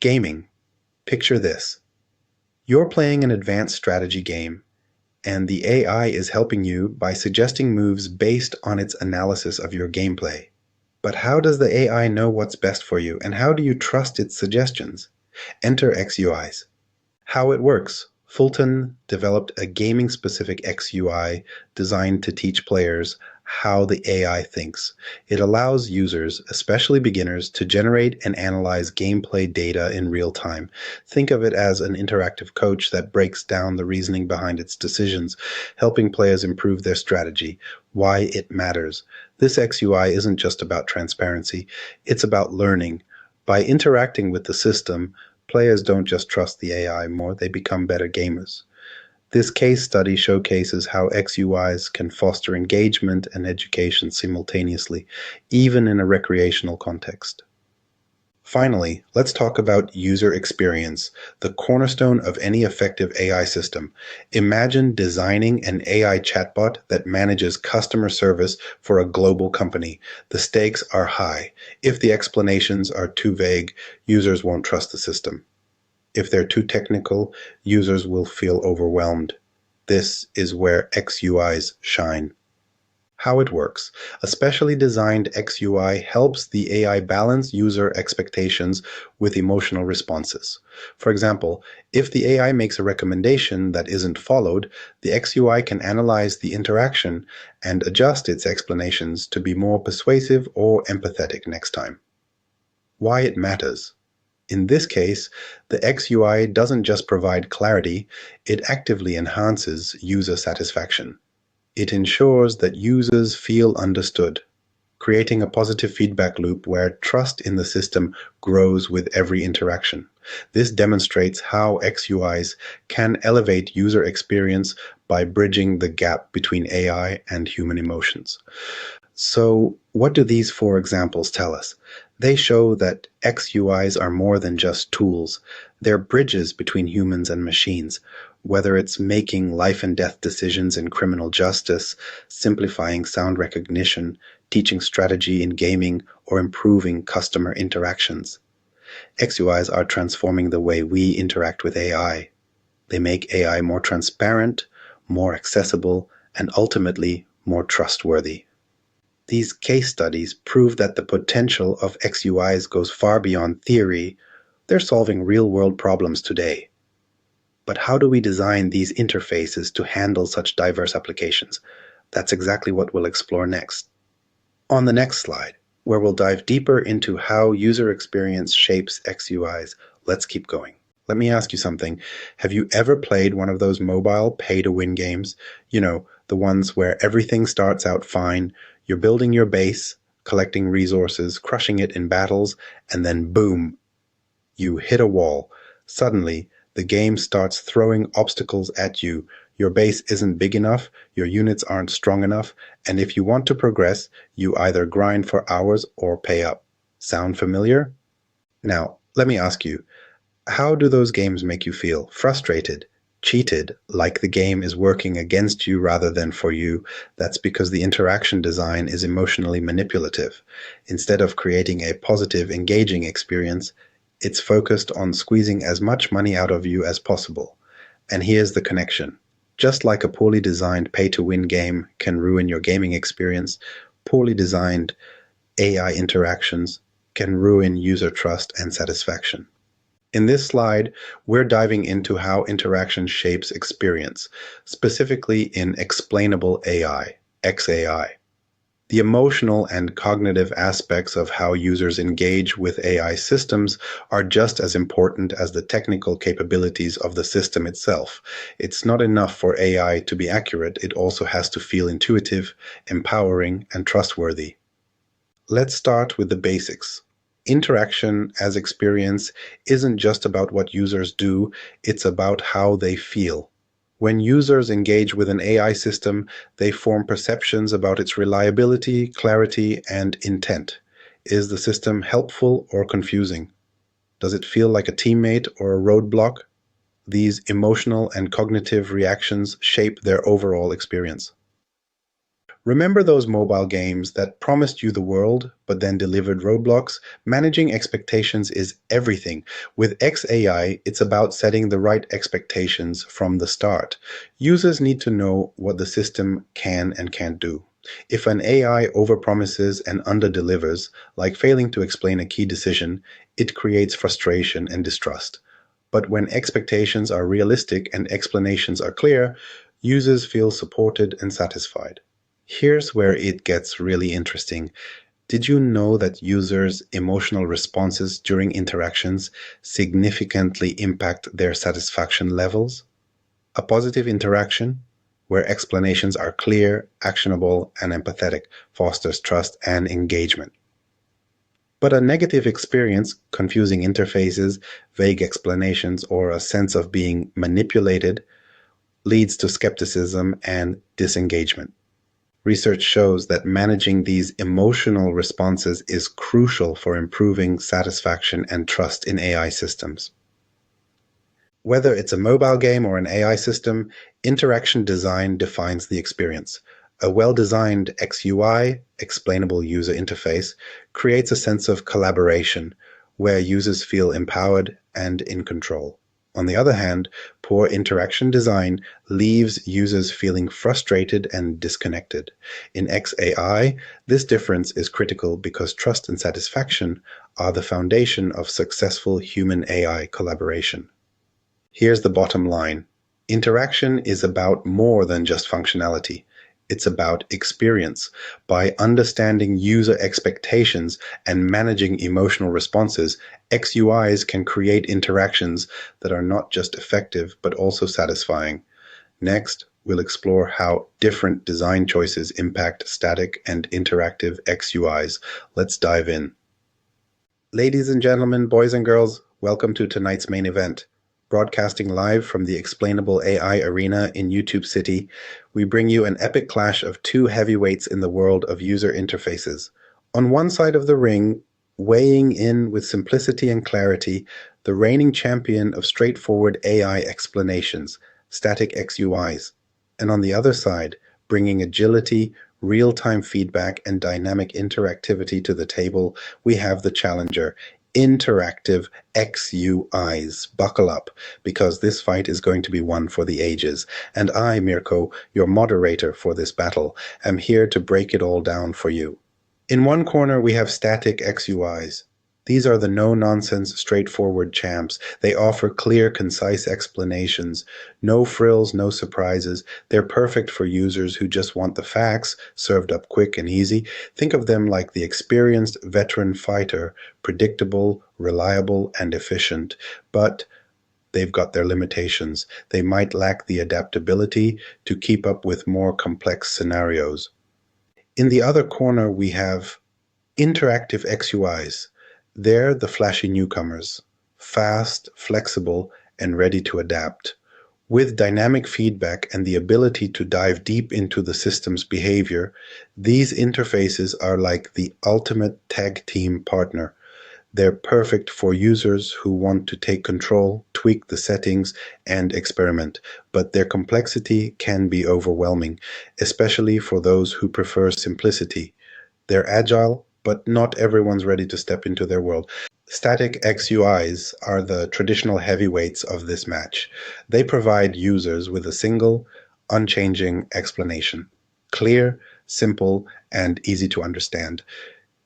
gaming. Picture this. You're playing an advanced strategy game, and the AI is helping you by suggesting moves based on its analysis of your gameplay. But how does the AI know what's best for you, and how do you trust its suggestions? Enter XUIs. How it works. Fulton developed a gaming-specific XUI designed to teach players how the AI thinks. It allows users, especially beginners, to generate and analyze gameplay data in real time. Think of it as an interactive coach that breaks down the reasoning behind its decisions, helping players improve their strategy. Why it matters. This XUI isn't just about transparency, it's about learning. By interacting with the system, players don't just trust the AI more, they become better gamers. This case study showcases how XUIs can foster engagement and education simultaneously, even in a recreational context. Finally, let's talk about user experience, the cornerstone of any effective AI system. Imagine designing an AI chatbot that manages customer service for a global company. The stakes are high. If the explanations are too vague, users won't trust the system. If they're too technical, users will feel overwhelmed. This is where XUIs shine. How it works. A specially designed XUI helps the AI balance user expectations with emotional responses. For example, if the AI makes a recommendation that isn't followed, the XUI can analyze the interaction and adjust its explanations to be more persuasive or empathetic next time. Why it matters. In this case, the XUI doesn't just provide clarity, it actively enhances user satisfaction. It ensures that users feel understood, creating a positive feedback loop where trust in the system grows with every interaction. This demonstrates how XUIs can elevate user experience by bridging the gap between AI and human emotions. So, what do these 4 examples tell us? They show that XUIs are more than just tools. They're bridges between humans and machines, whether it's making life and death decisions in criminal justice, simplifying sound recognition, teaching strategy in gaming, or improving customer interactions. XUIs are transforming the way we interact with AI. They make AI more transparent, more accessible, and ultimately more trustworthy. These case studies prove that the potential of XUIs goes far beyond theory. They're solving real-world problems today. But how do we design these interfaces to handle such diverse applications? That's exactly what we'll explore next. On the next slide, where we'll dive deeper into how user experience shapes XUIs. Let's keep going. Let me ask you something. Have you ever played one of those mobile pay-to-win games? You know, the ones where everything starts out fine, you're building your base, collecting resources, crushing it in battles, and then boom, you hit a wall. Suddenly, the game starts throwing obstacles at you. Your base isn't big enough, your units aren't strong enough, and if you want to progress, you either grind for hours or pay up. Sound familiar? Now, let me ask you, how do those games make you feel? Frustrated? Cheated? Like the game is working against you rather than for you? That's because the interaction design is emotionally manipulative. Instead of creating a positive, engaging experience, it's focused on squeezing as much money out of you as possible. And here's the connection. Just like a poorly designed pay-to-win game can ruin your gaming experience, poorly designed AI interactions can ruin user trust and satisfaction. In this slide, we're diving into how interaction shapes experience, specifically in Explainable AI, XAI. The emotional and cognitive aspects of how users engage with AI systems are just as important as the technical capabilities of the system itself. It's not enough for AI to be accurate, it also has to feel intuitive, empowering, and trustworthy. Let's start with the basics. Interaction as experience isn't just about what users do, it's about how they feel. When users engage with an AI system, they form perceptions about its reliability, clarity, and intent. Is the system helpful or confusing? Does it feel like a teammate or a roadblock? These emotional and cognitive reactions shape their overall experience. Remember those mobile games that promised you the world, but then delivered roadblocks? Managing expectations is everything. With XAI, it's about setting the right expectations from the start. Users need to know what the system can and can't do. If an AI overpromises and underdelivers, like failing to explain a key decision, it creates frustration and distrust. But when expectations are realistic and explanations are clear, users feel supported and satisfied. Here's where it gets really interesting. Did you know that users' emotional responses during interactions significantly impact their satisfaction levels? A positive interaction, where explanations are clear, actionable, and empathetic, fosters trust and engagement. But a negative experience, confusing interfaces, vague explanations, or a sense of being manipulated, leads to skepticism and disengagement. Research shows that managing these emotional responses is crucial for improving satisfaction and trust in AI systems. Whether it's a mobile game or an AI system, interaction design defines the experience. A well-designed XUI, explainable user interface, creates a sense of collaboration where users feel empowered and in control. On the other hand, poor interaction design leaves users feeling frustrated and disconnected. In XAI, this difference is critical because trust and satisfaction are the foundation of successful human-AI collaboration. Here's the bottom line. Interaction is about more than just functionality. It's about experience. By understanding user expectations and managing emotional responses, XUIs can create interactions that are not just effective but also satisfying. Next, we'll explore how different design choices impact static and interactive XUIs. Let's dive in. Ladies and gentlemen, boys and girls, welcome to tonight's main event. Broadcasting live from the Explainable AI arena in YouTube City, we bring you an epic clash of two heavyweights in the world of user interfaces. On one side of the ring, weighing in with simplicity and clarity, the reigning champion of straightforward AI explanations, static XUIs. And on the other side, bringing agility, real-time feedback, and dynamic interactivity to the table, we have the challenger, interactive XUIs. Buckle up, because this fight is going to be one for the ages. And I, Mirko, your moderator for this battle, am here to break it all down for you. In one corner, we have static XUIs. These are the no-nonsense, straightforward champs. They offer clear, concise explanations. No frills, no surprises. They're perfect for users who just want the facts served up quick and easy. Think of them like the experienced veteran fighter, predictable, reliable, and efficient. But they've got their limitations. They might lack the adaptability to keep up with more complex scenarios. In the other corner, we have interactive XUIs. They're the flashy newcomers, fast, flexible, and ready to adapt. With dynamic feedback and the ability to dive deep into the system's behavior, these interfaces are like the ultimate tag team partner. They're perfect for users who want to take control, tweak the settings, and experiment, but their complexity can be overwhelming, especially for those who prefer simplicity. They're agile, but not everyone's ready to step into their world. Static XUIs are the traditional heavyweights of this match. They provide users with a single, unchanging explanation. Clear, simple, and easy to understand.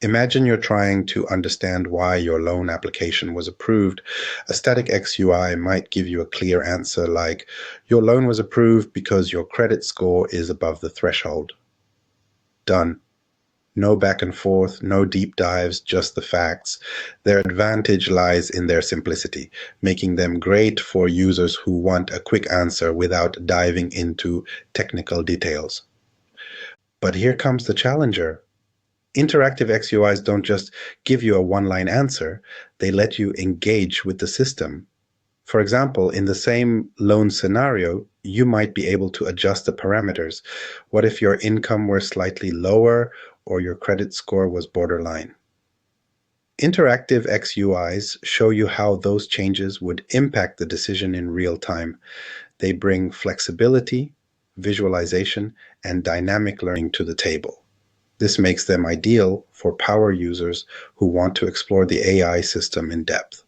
Imagine you're trying to understand why your loan application was approved. A static XUI might give you a clear answer like, your loan was approved because your credit score is above the threshold. Done. No back and forth, no deep dives, just the facts. Their advantage lies in their simplicity, making them great for users who want a quick answer without diving into technical details. But here comes the challenger. Interactive XUIs don't just give you a one-line answer, they let you engage with the system. For example, in the same loan scenario, you might be able to adjust the parameters. What if your income were slightly lower or your credit score was borderline? Interactive XUIs show you how those changes would impact the decision in real time. They bring flexibility, visualization, and dynamic learning to the table. This makes them ideal for power users who want to explore the AI system in depth.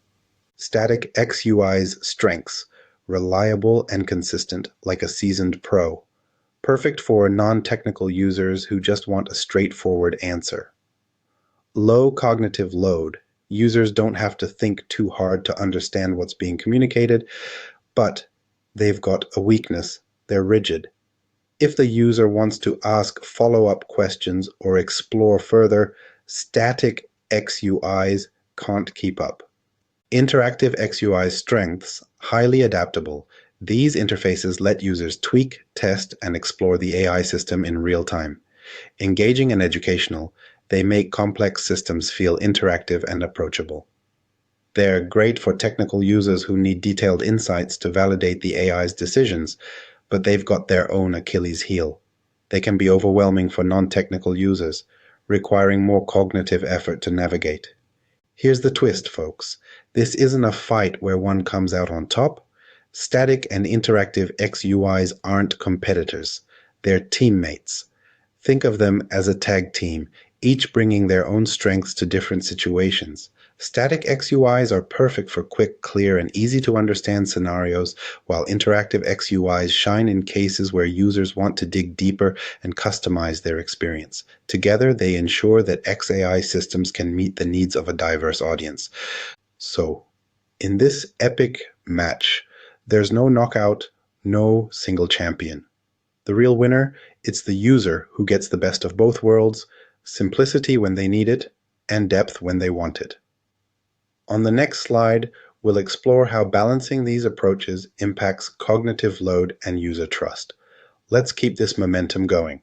Static XUI's strengths: reliable and consistent, like a seasoned pro. Perfect for non-technical users who just want a straightforward answer. Low cognitive load. Users don't have to think too hard to understand what's being communicated, but they've got a weakness. They're rigid. If the user wants to ask follow-up questions or explore further, static XUIs can't keep up. Interactive XUI's strengths: highly adaptable. These interfaces let users tweak, test, and explore the AI system in real time. Engaging and educational, they make complex systems feel interactive and approachable. They're great for technical users who need detailed insights to validate the AI's decisions, but they've got their own Achilles heel. They can be overwhelming for non-technical users, requiring more cognitive effort to navigate. Here's the twist, folks. This isn't a fight where one comes out on top. Static and interactive XUIs aren't competitors. They're teammates. Think of them as a tag team, each bringing their own strengths to different situations. Static XUIs are perfect for quick, clear, and easy-to-understand scenarios, while interactive XUIs shine in cases where users want to dig deeper and customize their experience. Together, they ensure that XAI systems can meet the needs of a diverse audience. So, in this epic match, there's no knockout, no single champion. The real winner, it's the user who gets the best of both worlds, simplicity when they need it, and depth when they want it. On the next slide, we'll explore how balancing these approaches impacts cognitive load and user trust. Let's keep this momentum going.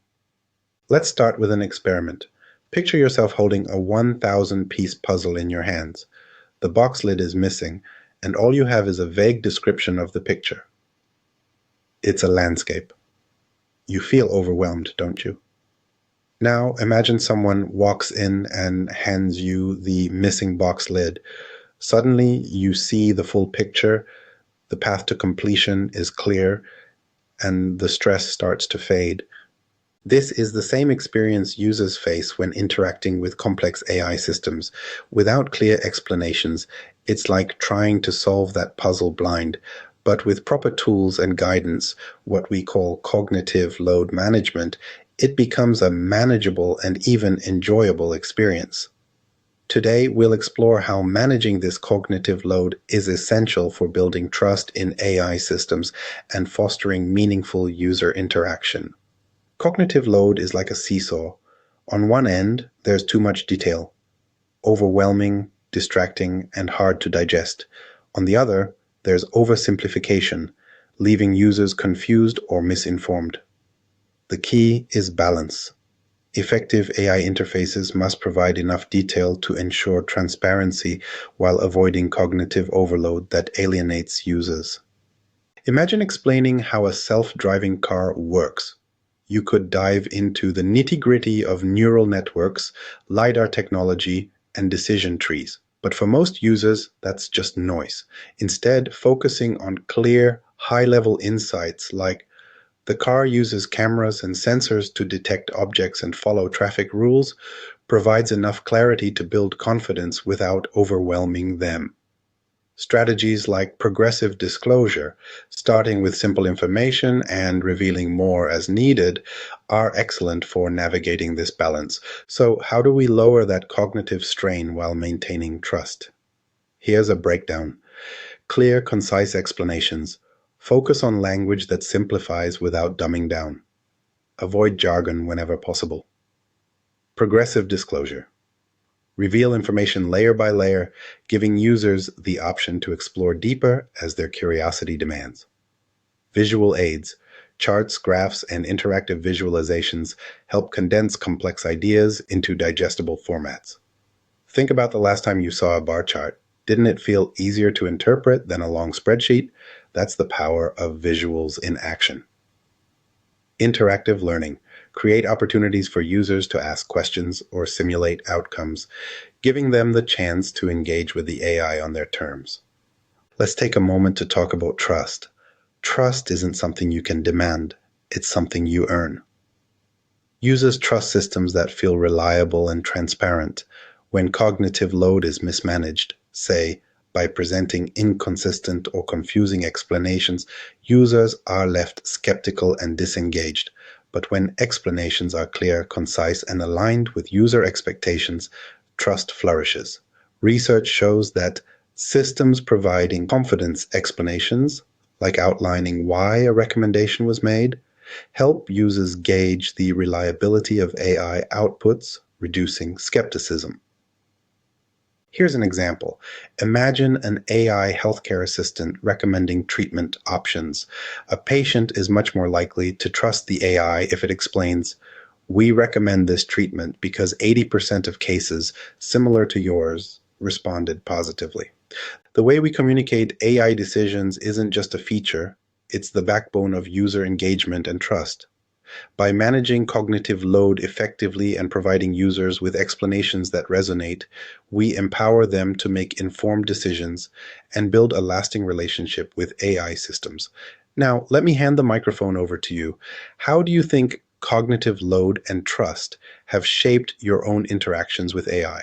Let's start with an experiment. Picture yourself holding a 1,000-piece puzzle in your hands. The box lid is missing, and all you have is a vague description of the picture. It's a landscape. You feel overwhelmed, don't you? Now, imagine someone walks in and hands you the missing box lid. Suddenly, you see the full picture, the path to completion is clear, and the stress starts to fade. This is the same experience users face when interacting with complex AI systems. Without clear explanations, it's like trying to solve that puzzle blind. But with proper tools and guidance, what we call cognitive load management, it becomes a manageable and even enjoyable experience. Today, we'll explore how managing this cognitive load is essential for building trust in AI systems and fostering meaningful user interaction. Cognitive load is like a seesaw. On one end, there's too much detail, overwhelming, distracting, and hard to digest. On the other, there's oversimplification, leaving users confused or misinformed. The key is balance. Effective AI interfaces must provide enough detail to ensure transparency while avoiding cognitive overload that alienates users. Imagine explaining how a self-driving car works. You could dive into the nitty-gritty of neural networks, LiDAR technology, and decision trees. But for most users, that's just noise. Instead, focusing on clear, high-level insights like the car uses cameras and sensors to detect objects and follow traffic rules provides enough clarity to build confidence without overwhelming them. Strategies like progressive disclosure, starting with simple information and revealing more as needed, are excellent for navigating this balance. So, how do we lower that cognitive strain while maintaining trust? Here's a breakdown. Clear, concise explanations. Focus on language that simplifies without dumbing down. Avoid jargon whenever possible. Progressive disclosure. Reveal information layer by layer, giving users the option to explore deeper as their curiosity demands. Visual aids. Charts, graphs, and interactive visualizations help condense complex ideas into digestible formats. Think about the last time you saw a bar chart. Didn't it feel easier to interpret than a long spreadsheet? That's the power of visuals in action. Interactive learning. Create opportunities for users to ask questions or simulate outcomes, giving them the chance to engage with the AI on their terms. Let's take a moment to talk about trust. Trust isn't something you can demand, it's something you earn. Users trust systems that feel reliable and transparent. When cognitive load is mismanaged, say, by presenting inconsistent or confusing explanations, users are left skeptical and disengaged. But when explanations are clear, concise, and aligned with user expectations, trust flourishes. Research shows that systems providing confidence explanations, like outlining why a recommendation was made, help users gauge the reliability of AI outputs, reducing skepticism. Here's an example. Imagine an AI healthcare assistant recommending treatment options. A patient is much more likely to trust the AI if it explains, "We recommend this treatment because 80% of cases similar to yours responded positively." The way we communicate AI decisions isn't just a feature, it's the backbone of user engagement and trust. By managing cognitive load effectively and providing users with explanations that resonate, we empower them to make informed decisions and build a lasting relationship with AI systems. Now, let me hand the microphone over to you. How do you think cognitive load and trust have shaped your own interactions with AI?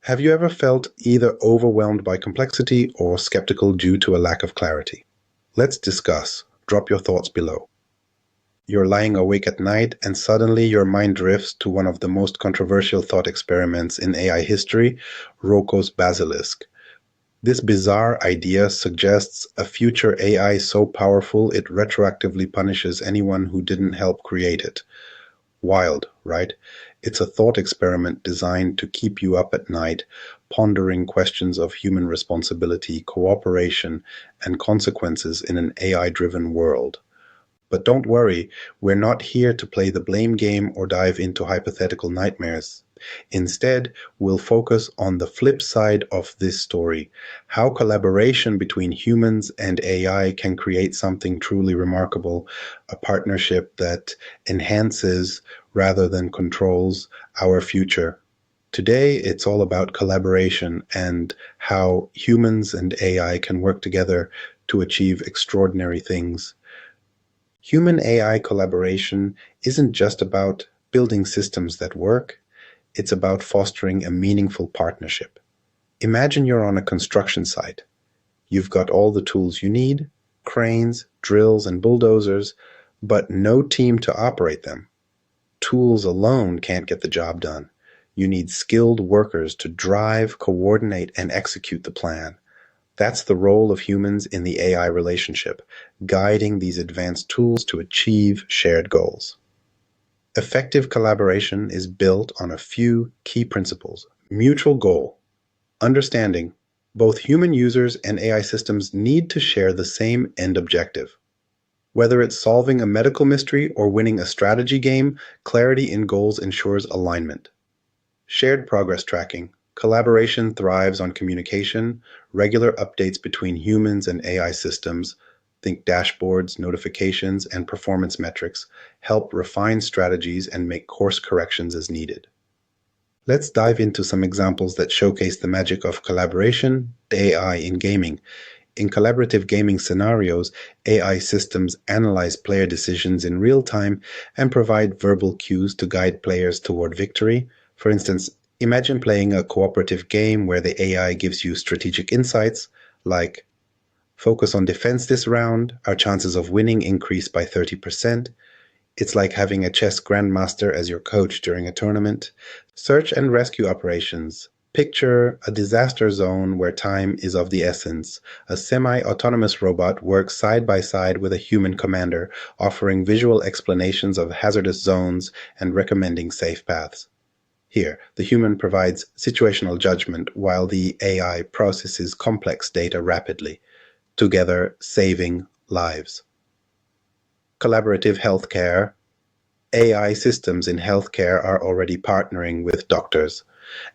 Have you ever felt either overwhelmed by complexity or skeptical due to a lack of clarity? Let's discuss. Drop your thoughts below. You're lying awake at night and suddenly your mind drifts to one of the most controversial thought experiments in AI history, Rocco's basilisk. This bizarre idea suggests a future AI so powerful it retroactively punishes anyone who didn't help create it. Wild, right? It's a thought experiment designed to keep you up at night, pondering questions of human responsibility, cooperation, and consequences in an AI-driven world. But don't worry, we're not here to play the blame game or dive into hypothetical nightmares. Instead, we'll focus on the flip side of this story, how collaboration between humans and AI can create something truly remarkable, a partnership that enhances rather than controls our future. Today, it's all about collaboration and how humans and AI can work together to achieve extraordinary things. Human-AI collaboration isn't just about building systems that work, it's about fostering a meaningful partnership. Imagine you're on a construction site. You've got all the tools you need, cranes, drills, and bulldozers, but no team to operate them. Tools alone can't get the job done. You need skilled workers to drive, coordinate, and execute the plan. That's the role of humans in the AI relationship, guiding these advanced tools to achieve shared goals. Effective collaboration is built on a few key principles. Mutual goal. Understanding. Both human users and AI systems need to share the same end objective. Whether it's solving a medical mystery or winning a strategy game, clarity in goals ensures alignment. Shared progress tracking. Collaboration thrives on communication, regular updates between humans and AI systems, think dashboards, notifications, and performance metrics, help refine strategies and make course corrections as needed. Let's dive into some examples that showcase the magic of collaboration, AI in gaming. In collaborative gaming scenarios, AI systems analyze player decisions in real time and provide verbal cues to guide players toward victory. For instance, imagine playing a cooperative game where the AI gives you strategic insights like, focus on defense this round, our chances of winning increase by 30%. It's like having a chess grandmaster as your coach during a tournament. Search and rescue operations. Picture a disaster zone where time is of the essence. A semi-autonomous robot works side by side with a human commander, offering visual explanations of hazardous zones and recommending safe paths. Here, the human provides situational judgment while the AI processes complex data rapidly, together saving lives. Collaborative healthcare. AI systems in healthcare are already partnering with doctors,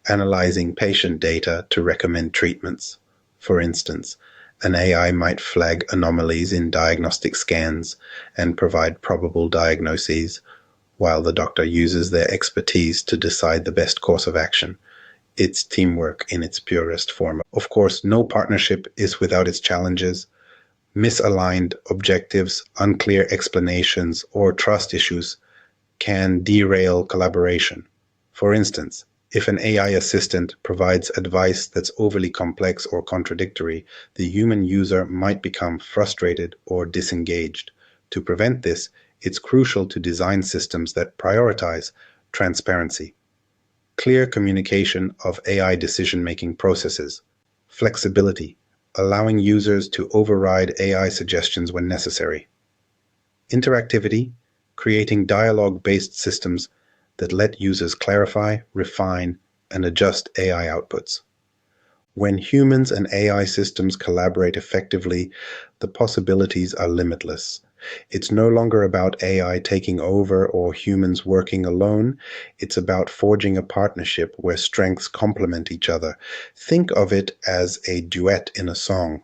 analyzing patient data to recommend treatments. For instance, an AI might flag anomalies in diagnostic scans and provide probable diagnoses, while the doctor uses their expertise to decide the best course of action. It's teamwork in its purest form. Of course, no partnership is without its challenges. Misaligned objectives, unclear explanations, or trust issues can derail collaboration. For instance, if an AI assistant provides advice that's overly complex or contradictory, the human user might become frustrated or disengaged. To prevent this, it's crucial to design systems that prioritize transparency, clear communication of AI decision-making processes, flexibility, allowing users to override AI suggestions when necessary, interactivity, creating dialogue-based systems that let users clarify, refine, and adjust AI outputs. When humans and AI systems collaborate effectively, the possibilities are limitless. It's no longer about AI taking over or humans working alone. It's about forging a partnership where strengths complement each other. Think of it as a duet in a song.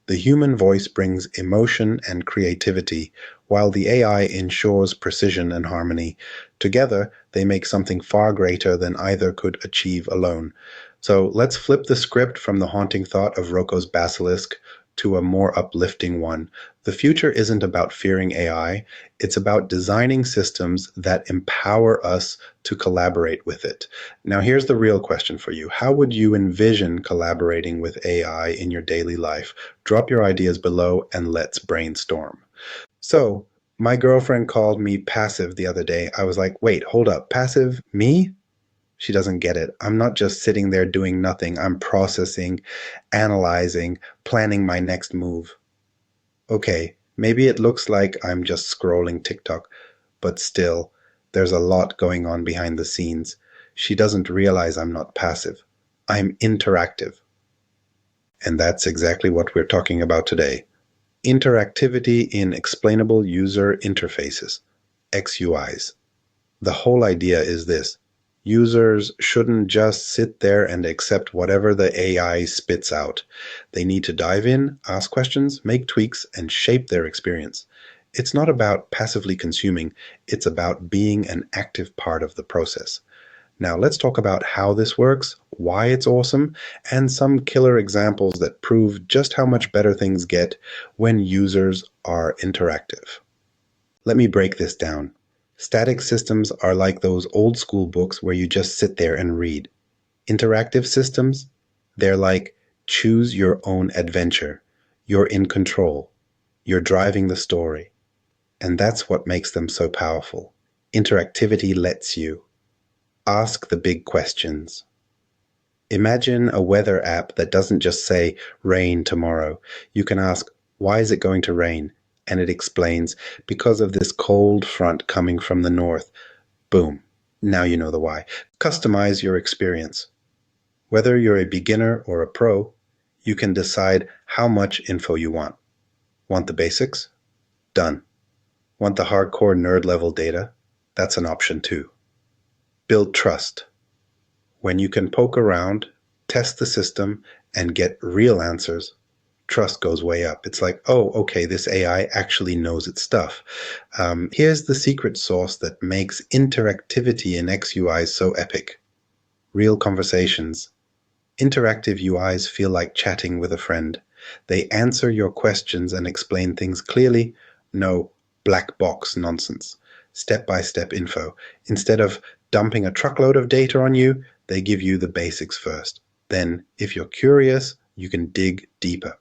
The human voice brings emotion and creativity, while the AI ensures precision and harmony. Together, they make something far greater than either could achieve alone. So let's flip the script from the haunting thought of Roko's basilisk to a more uplifting one. The future isn't about fearing AI, it's about designing systems that empower us to collaborate with it. Now, here's the real question for you. How would you envision collaborating with AI in your daily life? Drop your ideas below and let's brainstorm. So, my girlfriend called me passive the other day. I was like, wait, hold up, passive? Me? She doesn't get it. I'm not just sitting there doing nothing. I'm processing, analyzing, planning my next move. Okay, maybe it looks like I'm just scrolling TikTok, but still, there's a lot going on behind the scenes. She doesn't realize I'm not passive. I'm interactive. And that's exactly what we're talking about today. Interactivity in explainable user interfaces, XUIs. The whole idea is this. Users shouldn't just sit there and accept whatever the AI spits out. They need to dive in, ask questions, make tweaks, and shape their experience. It's not about passively consuming, it's about being an active part of the process. Now, let's talk about how this works, why it's awesome, and some killer examples that prove just how much better things get when users are interactive. Let me break this down. Static systems are like those old school books where you just sit there and read. Interactive systems, they're like choose your own adventure. You're in control. You're driving the story. And that's what makes them so powerful. Interactivity lets you. Ask the big questions. Imagine a weather app that doesn't just say, rain tomorrow. You can ask, why is it going to rain? And it explains, because of this cold front coming from the north. Boom. Now you know the why. Customize your experience. Whether you're a beginner or a pro, you can decide how much info you want. Want the basics? Done. Want the hardcore nerd level data? That's an option too. Build trust. When you can poke around, test the system, and get real answers, trust goes way up. It's like, oh, okay, this AI actually knows its stuff. Here's the secret sauce that makes interactivity in XUIs so epic. Real conversations. Interactive UIs feel like chatting with a friend. They answer your questions and explain things clearly. No black box nonsense. Step-by-step info. Instead of dumping a truckload of data on you, they give you the basics first. Then, if you're curious, you can dig deeper.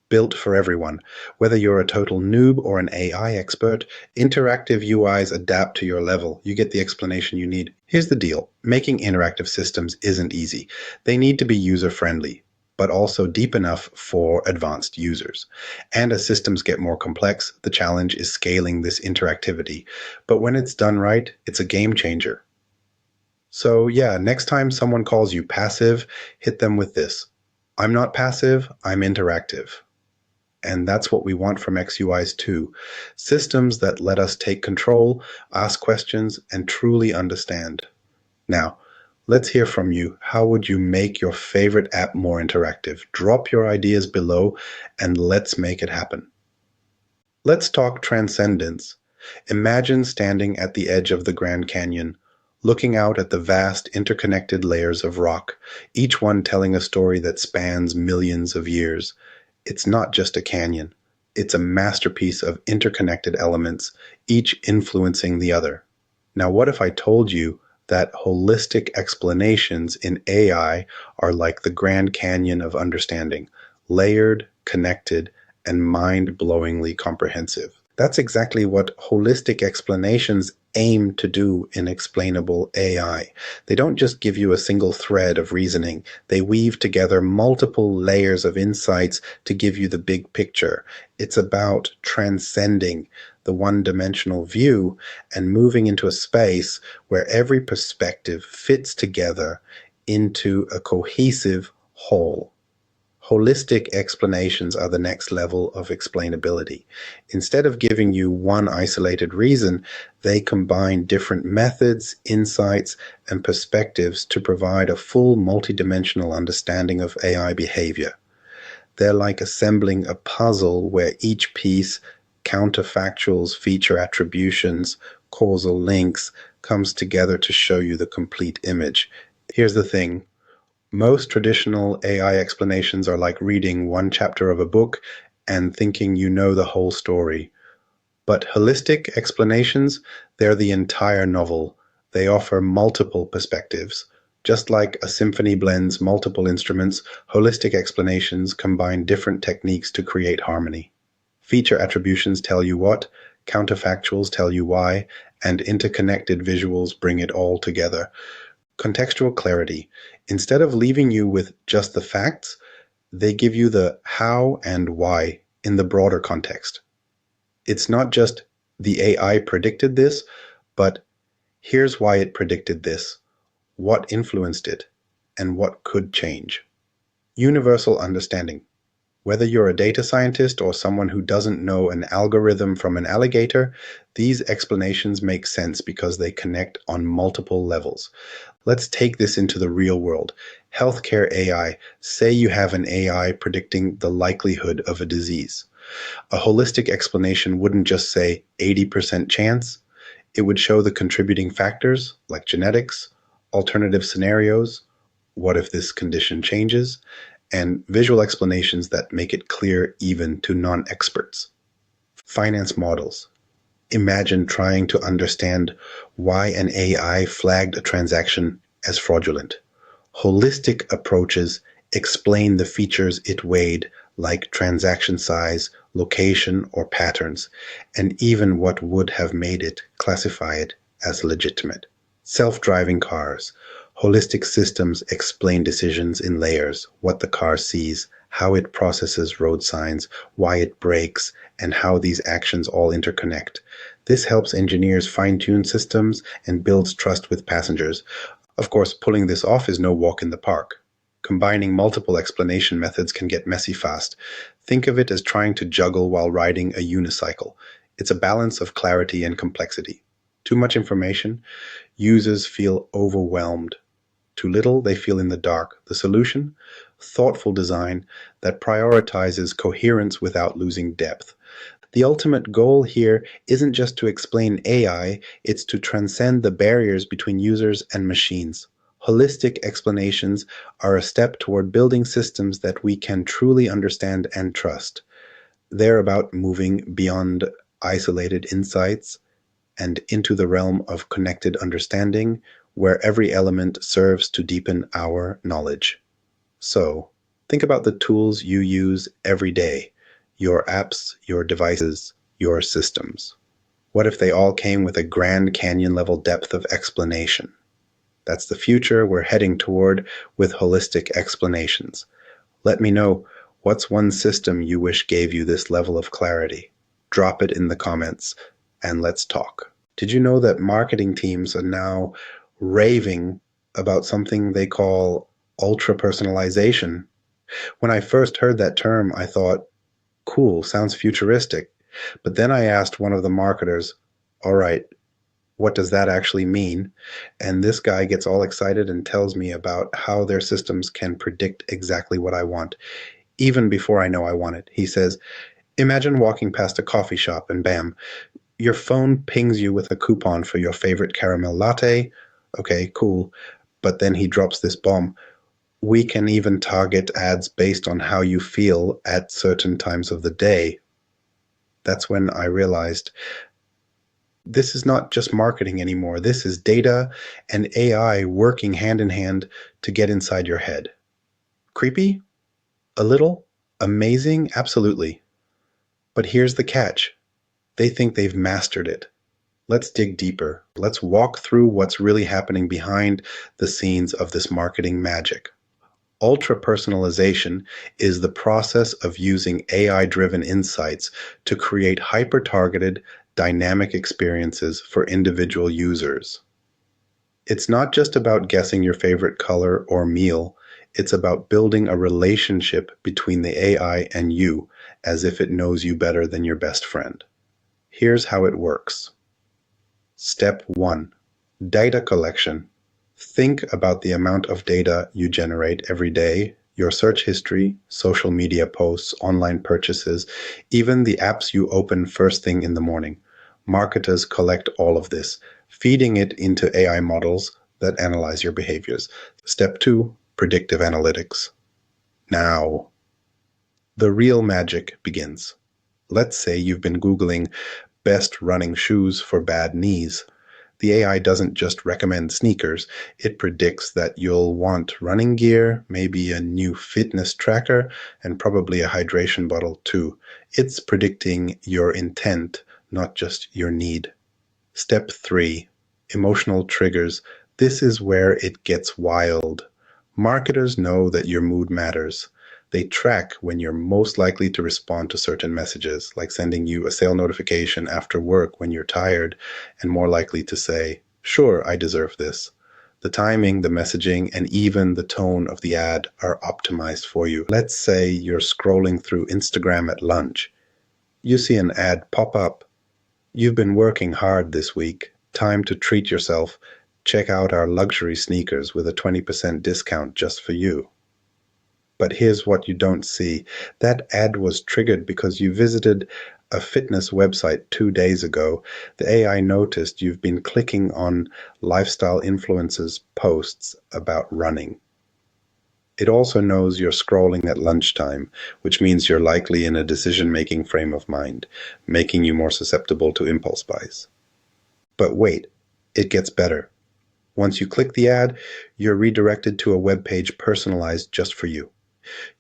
Built for everyone. Whether you're a total noob or an AI expert, interactive UIs adapt to your level. You get the explanation you need. Here's the deal. Making interactive systems isn't easy. They need to be user-friendly, but also deep enough for advanced users. And as systems get more complex, the challenge is scaling this interactivity. But when it's done right, it's a game changer. So yeah, next time someone calls you passive, hit them with this. I'm not passive, I'm interactive. And that's what we want from XUIs too. Systems that let us take control, ask questions, and truly understand. Now, let's hear from you. How would you make your favorite app more interactive? Drop your ideas below and let's make it happen. Let's talk transcendence. Imagine standing at the edge of the Grand Canyon, looking out at the vast interconnected layers of rock, each one telling a story that spans millions of years. It's not just a canyon. It's a masterpiece of interconnected elements, each influencing the other. Now, what if I told you that holistic explanations in AI are like the Grand Canyon of understanding, layered, connected, and mind-blowingly comprehensive? That's exactly what holistic explanations aim to do in explainable AI. They don't just give you a single thread of reasoning. They weave together multiple layers of insights to give you the big picture. It's about transcending the one-dimensional view and moving into a space where every perspective fits together into a cohesive whole. Holistic explanations are the next level of explainability. Instead of giving you one isolated reason, they combine different methods, insights, and perspectives to provide a full multidimensional understanding of AI behavior. They're like assembling a puzzle where each piece, counterfactuals, feature attributions, causal links, comes together to show you the complete image. Here's the thing. Most traditional AI explanations are like reading one chapter of a book and thinking you know the whole story. But holistic explanations, they're the entire novel. They offer multiple perspectives. Just like a symphony blends multiple instruments, holistic explanations combine different techniques to create harmony. Feature attributions tell you what, counterfactuals tell you why, and interconnected visuals bring it all together. Contextual clarity. Instead of leaving you with just the facts, they give you the how and why in the broader context. It's not just the AI predicted this, but here's why it predicted this, what influenced it, and what could change. Universal understanding. Whether you're a data scientist or someone who doesn't know an algorithm from an alligator, these explanations make sense because they connect on multiple levels. Let's take this into the real world. Healthcare AI. Say you have an AI predicting the likelihood of a disease. A holistic explanation wouldn't just say 80% chance. It would show the contributing factors like genetics, alternative scenarios, what if this condition changes, and visual explanations that make it clear even to non-experts. Finance models. Imagine trying to understand why an AI flagged a transaction as fraudulent. Holistic approaches explain the features it weighed, like transaction size, location, or patterns, and even what would have made it classify it as legitimate. Self-driving cars. Holistic systems explain decisions in layers, what the car sees, how it processes road signs, why it brakes, and how these actions all interconnect. This helps engineers fine-tune systems and builds trust with passengers. Of course, pulling this off is no walk in the park. Combining multiple explanation methods can get messy fast. Think of it as trying to juggle while riding a unicycle. It's a balance of clarity and complexity. Too much information, users feel overwhelmed. Too little, they feel in the dark. The solution? Thoughtful design that prioritizes coherence without losing depth. The ultimate goal here isn't just to explain AI, it's to transcend the barriers between users and machines. Holistic explanations are a step toward building systems that we can truly understand and trust. They're about moving beyond isolated insights and into the realm of connected understanding, where every element serves to deepen our knowledge. So, think about the tools you use every day, your apps, your devices, your systems. What if they all came with a Grand Canyon level depth of explanation? That's the future we're heading toward with holistic explanations. Let me know, what's one system you wish gave you this level of clarity? Drop it in the comments and let's talk. Did you know that marketing teams are now raving about something they call ultra personalization? When I first heard that term, I thought, cool, sounds futuristic. But then I asked one of the marketers, all right, what does that actually mean? And this guy gets all excited and tells me about how their systems can predict exactly what I want, even before I know I want it. He says, imagine walking past a coffee shop and bam, your phone pings you with a coupon for your favorite caramel latte. Okay, cool. But then he drops this bomb. We can even target ads based on how you feel at certain times of the day. That's when I realized this is not just marketing anymore. This is data and AI working hand in hand to get inside your head. Creepy? A little? Amazing? Absolutely. But here's the catch. They think they've mastered it. Let's dig deeper. Let's walk through what's really happening behind the scenes of this marketing magic. Ultra-personalization is the process of using AI-driven insights to create hyper-targeted, dynamic experiences for individual users. It's not just about guessing your favorite color or meal, it's about building a relationship between the AI and you, as if it knows you better than your best friend. Here's how it works. Step 1. Data collection. Think about the amount of data you generate every day, your search history, social media posts, online purchases, even the apps you open first thing in the morning. Marketers collect all of this, feeding it into AI models that analyze your behaviors. Step 2. Predictive analytics. Now, the real magic begins. Let's say you've been Googling best running shoes for bad knees. The AI doesn't just recommend sneakers, it predicts that you'll want running gear, maybe a new fitness tracker, and probably a hydration bottle too. It's predicting your intent, not just your need. Step 3. Emotional triggers. This is where it gets wild. Marketers know that your mood matters. They track when you're most likely to respond to certain messages, like sending you a sale notification after work when you're tired, and more likely to say, sure, I deserve this. The timing, the messaging, and even the tone of the ad are optimized for you. Let's say you're scrolling through Instagram at lunch. You see an ad pop up. You've been working hard this week. Time to treat yourself. Check out our luxury sneakers with a 20% discount just for you. But here's what you don't see. That ad was triggered because you visited a fitness website 2 days ago. The AI noticed you've been clicking on lifestyle influencers' posts about running. It also knows you're scrolling at lunchtime, which means you're likely in a decision-making frame of mind, making you more susceptible to impulse buys. But wait, it gets better. Once you click the ad, you're redirected to a web page personalized just for you.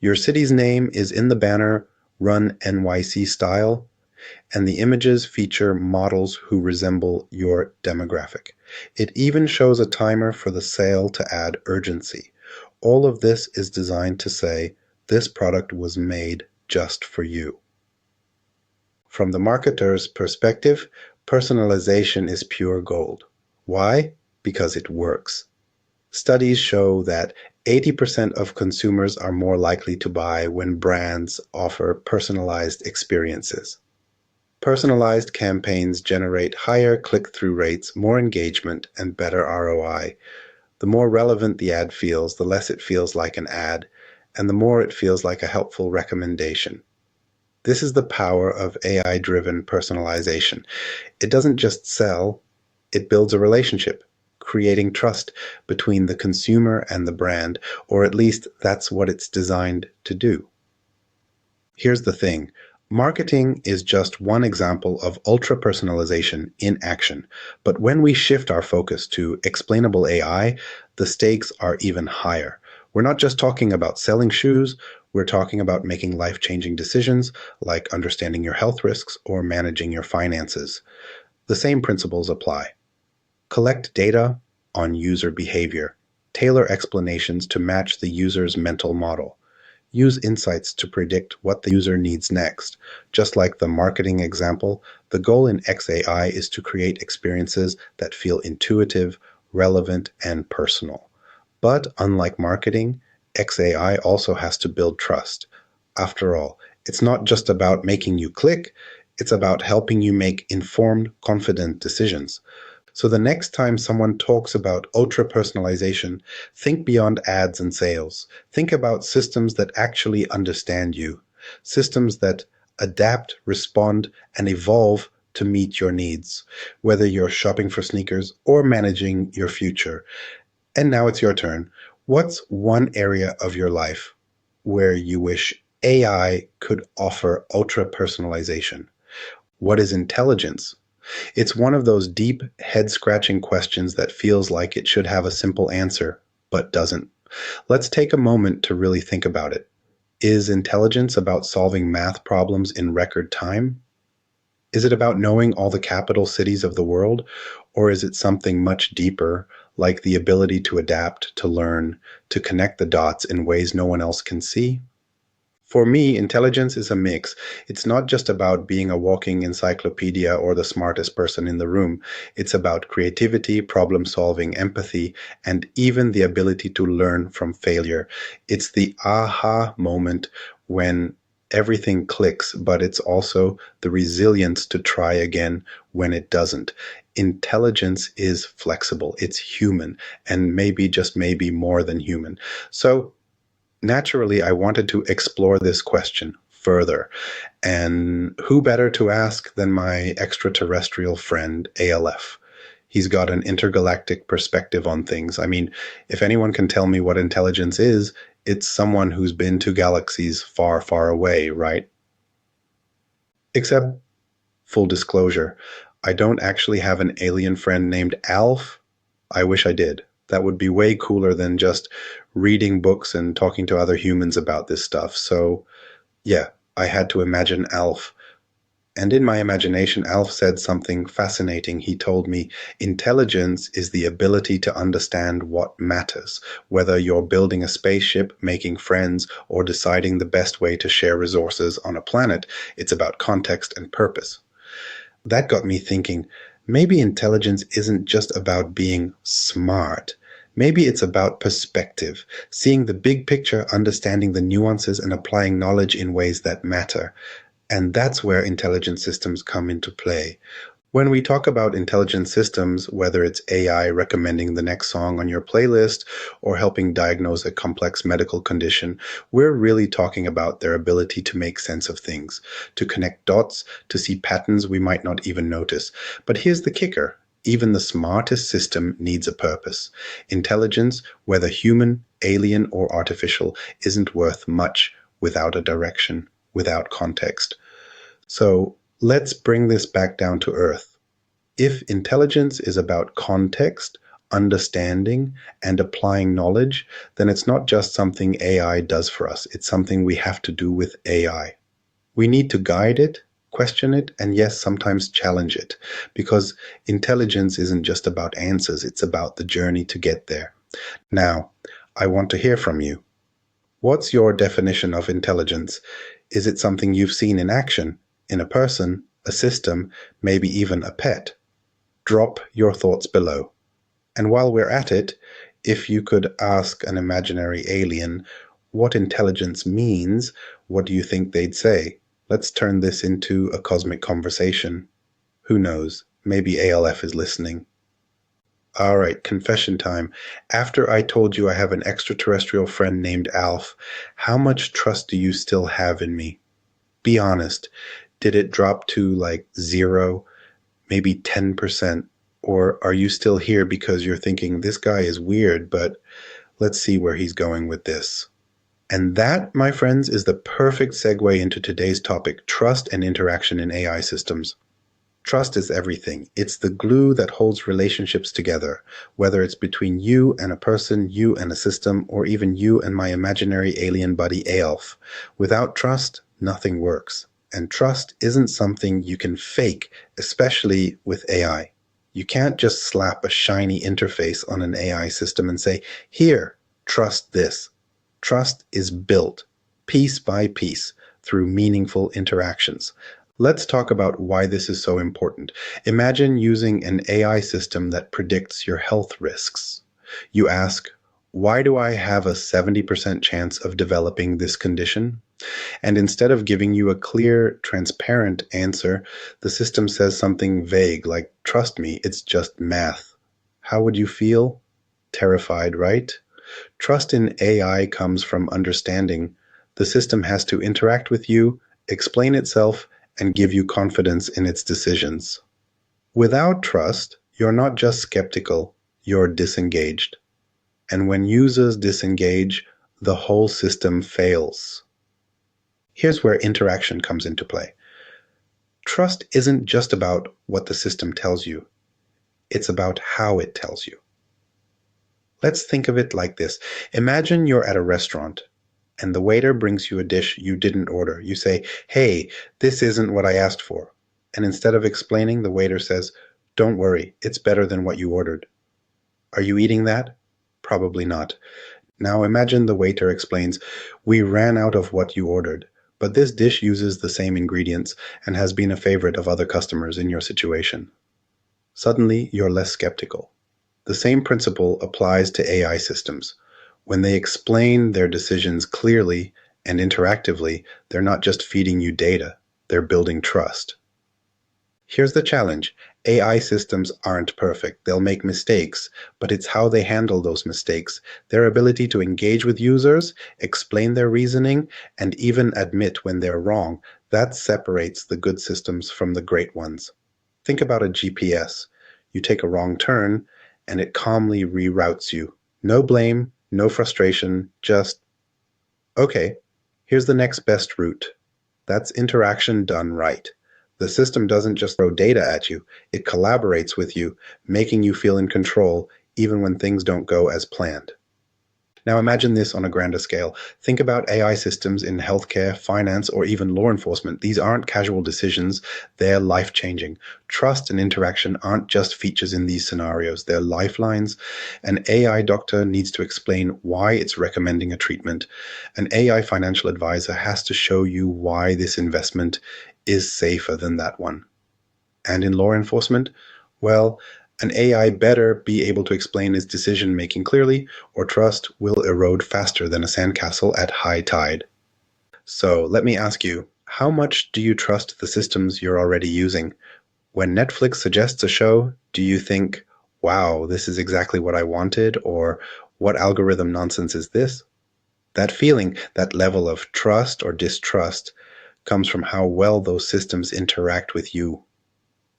Your city's name is in the banner, Run NYC style, and the images feature models who resemble your demographic. It even shows a timer for the sale to add urgency. All of this is designed to say, this product was made just for you. From the marketer's perspective, personalization is pure gold. Why? Because it works. Studies show that 80% of consumers are more likely to buy when brands offer personalized experiences. Personalized campaigns generate higher click-through rates, more engagement, and better ROI. The more relevant the ad feels, the less it feels like an ad, and the more it feels like a helpful recommendation. This is the power of AI-driven personalization. It doesn't just sell, it builds a relationship, creating trust between the consumer and the brand, or at least that's what it's designed to do. Here's the thing. Marketing is just one example of ultra-personalization in action. But when we shift our focus to explainable AI, the stakes are even higher. We're not just talking about selling shoes, we're talking about making life-changing decisions, like understanding your health risks or managing your finances. The same principles apply. Collect data on user behavior. Tailor explanations to match the user's mental model. Use insights to predict what the user needs next. Just like the marketing example, the goal in XAI is to create experiences that feel intuitive, relevant, and personal. But unlike marketing, XAI also has to build trust. After all, it's not just about making you click, it's about helping you make informed, confident decisions. So the next time someone talks about ultra-personalization, think beyond ads and sales. Think about systems that actually understand you, systems that adapt, respond, and evolve to meet your needs, whether you're shopping for sneakers or managing your future. And now it's your turn. What's one area of your life where you wish AI could offer ultra-personalization? What is intelligence? It's one of those deep, head-scratching questions that feels like it should have a simple answer, but doesn't. Let's take a moment to really think about it. Is intelligence about solving math problems in record time? Is it about knowing all the capital cities of the world? Or is it something much deeper, like the ability to adapt, to learn, to connect the dots in ways no one else can see? For me, intelligence is a mix. It's not just about being a walking encyclopedia or the smartest person in the room. It's about creativity, problem solving, empathy, and even the ability to learn from failure. It's the aha moment when everything clicks, but it's also the resilience to try again when it doesn't. Intelligence is flexible, it's human, and maybe, just maybe, more than human. So naturally, I wanted to explore this question further. And who better to ask than my extraterrestrial friend, ALF? He's got an intergalactic perspective on things. I mean, if anyone can tell me what intelligence is, it's someone who's been to galaxies far, far away, right? Except, full disclosure, I don't actually have an alien friend named Alf. I wish I did. That would be way cooler than just reading books and talking to other humans about this stuff. So, yeah, I had to imagine Alf. And in my imagination, Alf said something fascinating. He told me, intelligence is the ability to understand what matters, whether you're building a spaceship, making friends, or deciding the best way to share resources on a planet. It's about context and purpose. That got me thinking, maybe intelligence isn't just about being smart. Maybe it's about perspective, seeing the big picture, understanding the nuances, and applying knowledge in ways that matter. And that's where intelligent systems come into play. When we talk about intelligent systems, whether it's AI recommending the next song on your playlist or helping diagnose a complex medical condition, we're really talking about their ability to make sense of things, to connect dots, to see patterns we might not even notice. But here's the kicker. Even the smartest system needs a purpose. Intelligence, whether human, alien, or artificial, isn't worth much without a direction, without context. So let's bring this back down to earth. If intelligence is about context, understanding, and applying knowledge, then it's not just something AI does for us. It's something we have to do with AI. We need to guide it, Question it, and yes, sometimes challenge it, because intelligence isn't just about answers, it's about the journey to get there. Now, I want to hear from you. What's your definition of intelligence? Is it something you've seen in action, in a person, a system, maybe even a pet? Drop your thoughts below. And while we're at it, if you could ask an imaginary alien what intelligence means, what do you think they'd say? Let's turn this into a cosmic conversation. Who knows? Maybe ALF is listening. All right, confession time. After I told you I have an extraterrestrial friend named Alf, how much trust do you still have in me? Be honest. Did it drop to like 0, maybe 10%? Or are you still here because you're thinking, this guy is weird, but let's see where he's going with this? And that, my friends, is the perfect segue into today's topic, trust and interaction in AI systems. Trust is everything. It's the glue that holds relationships together, whether it's between you and a person, you and a system, or even you and my imaginary alien buddy Aelf. Without trust, nothing works. And trust isn't something you can fake, especially with AI. You can't just slap a shiny interface on an AI system and say, here, trust this. Trust is built, piece by piece, through meaningful interactions. Let's talk about why this is so important. Imagine using an AI system that predicts your health risks. You ask, why do I have a 70% chance of developing this condition? And instead of giving you a clear, transparent answer, the system says something vague like, trust me, it's just math. How would you feel? Terrified, right? Trust in AI comes from understanding. The system has to interact with you, explain itself, and give you confidence in its decisions. Without trust, you're not just skeptical, you're disengaged. And when users disengage, the whole system fails. Here's where interaction comes into play. Trust isn't just about what the system tells you, it's about how it tells you. Let's think of it like this. Imagine you're at a restaurant and the waiter brings you a dish you didn't order. You say, hey, this isn't what I asked for. And instead of explaining, the waiter says, don't worry, it's better than what you ordered. Are you eating that? Probably not. Now imagine the waiter explains, we ran out of what you ordered, but this dish uses the same ingredients and has been a favorite of other customers in your situation. Suddenly, you're less skeptical. The same principle applies to AI systems. When they explain their decisions clearly and interactively, they're not just feeding you data, they're building trust. Here's the challenge. AI systems aren't perfect. They'll make mistakes, but it's how they handle those mistakes, their ability to engage with users, explain their reasoning, and even admit when they're wrong. That separates the good systems from the great ones. Think about a GPS. You take a wrong turn, and it calmly reroutes you. No blame, no frustration, just, okay, here's the next best route. That's interaction done right. The system doesn't just throw data at you, it collaborates with you, making you feel in control even when things don't go as planned. Now imagine this on a grander scale. Think about AI systems in healthcare, finance, or even law enforcement. These aren't casual decisions, they're life-changing. Trust and interaction aren't just features in these scenarios, they're lifelines. An AI doctor needs to explain why it's recommending a treatment. An AI financial advisor has to show you why this investment is safer than that one. And in law enforcement, well, an AI better be able to explain its decision-making clearly, or trust will erode faster than a sandcastle at high tide. So let me ask you, how much do you trust the systems you're already using? When Netflix suggests a show, do you think, wow, this is exactly what I wanted, or what algorithm nonsense is this? That feeling, that level of trust or distrust, comes from how well those systems interact with you.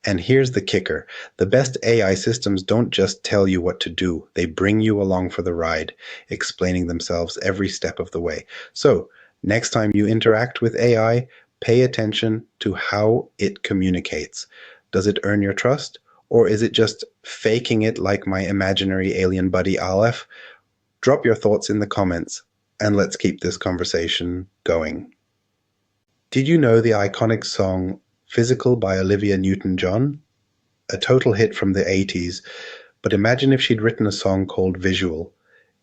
And here's the kicker. The best AI systems don't just tell you what to do. They bring you along for the ride, explaining themselves every step of the way. So, next time you interact with AI, pay attention to how it communicates. Does it earn your trust? Or is it just faking it like my imaginary alien buddy Aleph? Drop your thoughts in the comments, and let's keep this conversation going. Did you know the iconic song Physical by Olivia Newton-John, a total hit from the 80s, but imagine if she'd written a song called Visual.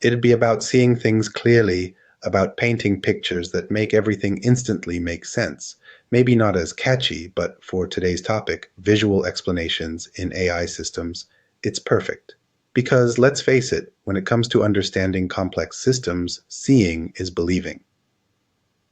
It'd be about seeing things clearly, about painting pictures that make everything instantly make sense. Maybe not as catchy, but for today's topic, visual explanations in AI systems, it's perfect. Because let's face it, when it comes to understanding complex systems, seeing is believing.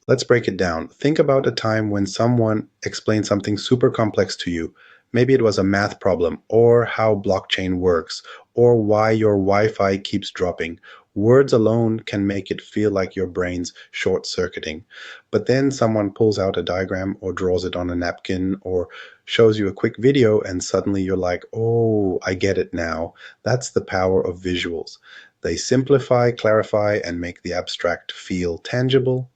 Let's break it down. Think about a time when someone explained something super complex to you. Maybe it was a math problem, or how blockchain works, or why your Wi-Fi keeps dropping. Words alone can make it feel like your brain's short-circuiting. But then someone pulls out a diagram or draws it on a napkin or shows you a quick video and suddenly you're like, oh, I get it now. That's the power of visuals. They simplify, clarify, and make the abstract feel tangible.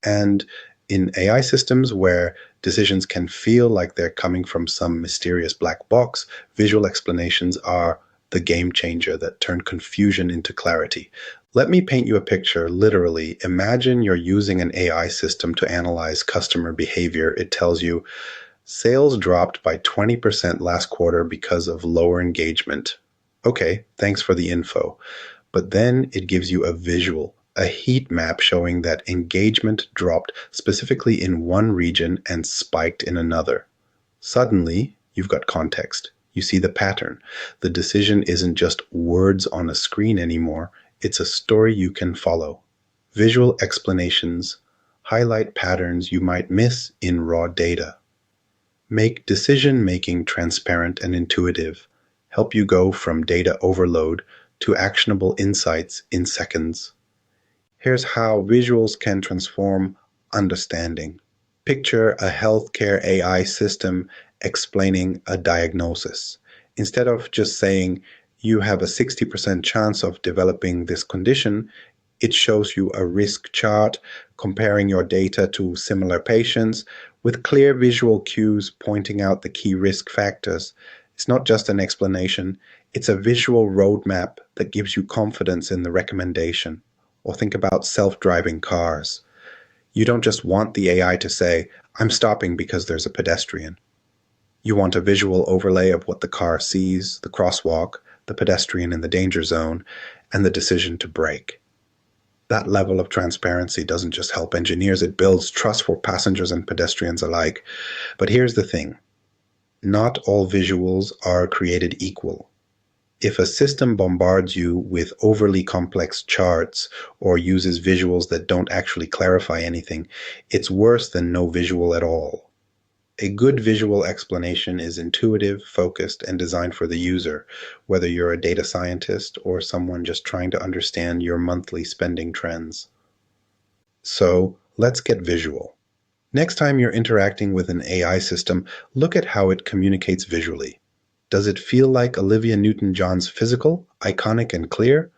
And in AI systems where decisions can feel like they're coming from some mysterious black box, visual explanations are the game changer that turn confusion into clarity. Let me paint you a picture. Literally, imagine you're using an AI system to analyze customer behavior. It tells you sales dropped by 20% last quarter because of lower engagement. Okay, thanks for the info. But then it gives you a visual, a heat map showing that engagement dropped specifically in one region and spiked in another. Suddenly, you've got context. You see the pattern. The decision isn't just words on a screen anymore. It's a story you can follow. Visual explanations highlight patterns you might miss in raw data. Make decision-making transparent and intuitive. Help you go from data overload to actionable insights in seconds. Here's how visuals can transform understanding. Picture a healthcare AI system explaining a diagnosis. Instead of just saying, you have a 60% chance of developing this condition, it shows you a risk chart comparing your data to similar patients with clear visual cues pointing out the key risk factors. It's not just an explanation, it's a visual roadmap that gives you confidence in the recommendation. Or think about self-driving cars. You don't just want the AI to say, I'm stopping because there's a pedestrian. You want a visual overlay of what the car sees, the crosswalk, the pedestrian in the danger zone, and the decision to brake. That level of transparency doesn't just help engineers, it builds trust for passengers and pedestrians alike. But here's the thing. Not all visuals are created equal. If a system bombards you with overly complex charts or uses visuals that don't actually clarify anything, it's worse than no visual at all. A good visual explanation is intuitive, focused, and designed for the user, whether you're a data scientist or someone just trying to understand your monthly spending trends. So, let's get visual. Next time you're interacting with an AI system, look at how it communicates visually. Does it feel like Olivia Newton-John's physical, iconic and clear?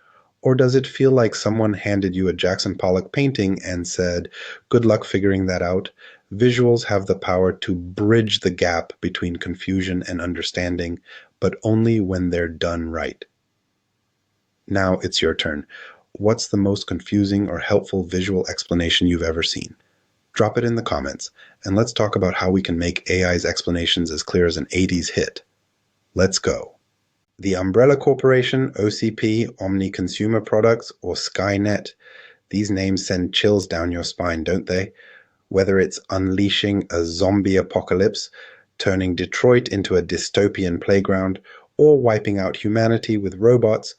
Or does it feel like someone handed you a Jackson Pollock painting and said, good luck figuring that out? Visuals have the power to bridge the gap between confusion and understanding, but only when they're done right. Now it's your turn. What's the most confusing or helpful visual explanation you've ever seen? Drop it in the comments, and let's talk about how we can make AI's explanations as clear as an 80s hit. Let's go. The Umbrella Corporation, OCP, Omni Consumer Products, or Skynet, these names send chills down your spine, don't they? Whether it's unleashing a zombie apocalypse, turning Detroit into a dystopian playground, or wiping out humanity with robots,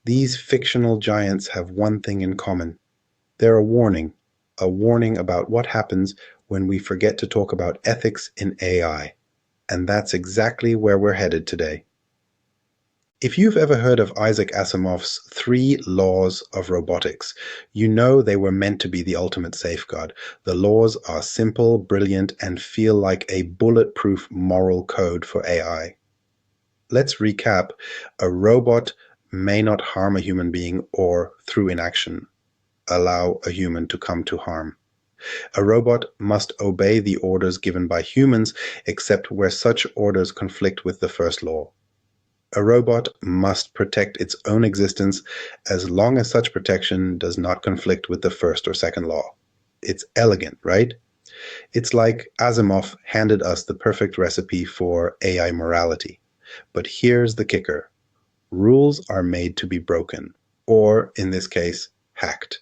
these fictional giants have one thing in common. They're a warning about what happens when we forget to talk about ethics in AI. And that's exactly where we're headed today. If you've ever heard of Isaac Asimov's 3 laws of robotics, you know they were meant to be the ultimate safeguard. The laws are simple, brilliant, and feel like a bulletproof moral code for AI. Let's recap. A robot may not harm a human being or, through inaction, allow a human to come to harm. A robot must obey the orders given by humans, except where such orders conflict with the first law. A robot must protect its own existence as long as such protection does not conflict with the first or second law. It's elegant, right? It's like Asimov handed us the perfect recipe for AI morality. But here's the kicker. Rules are made to be broken, or, in this case, hacked.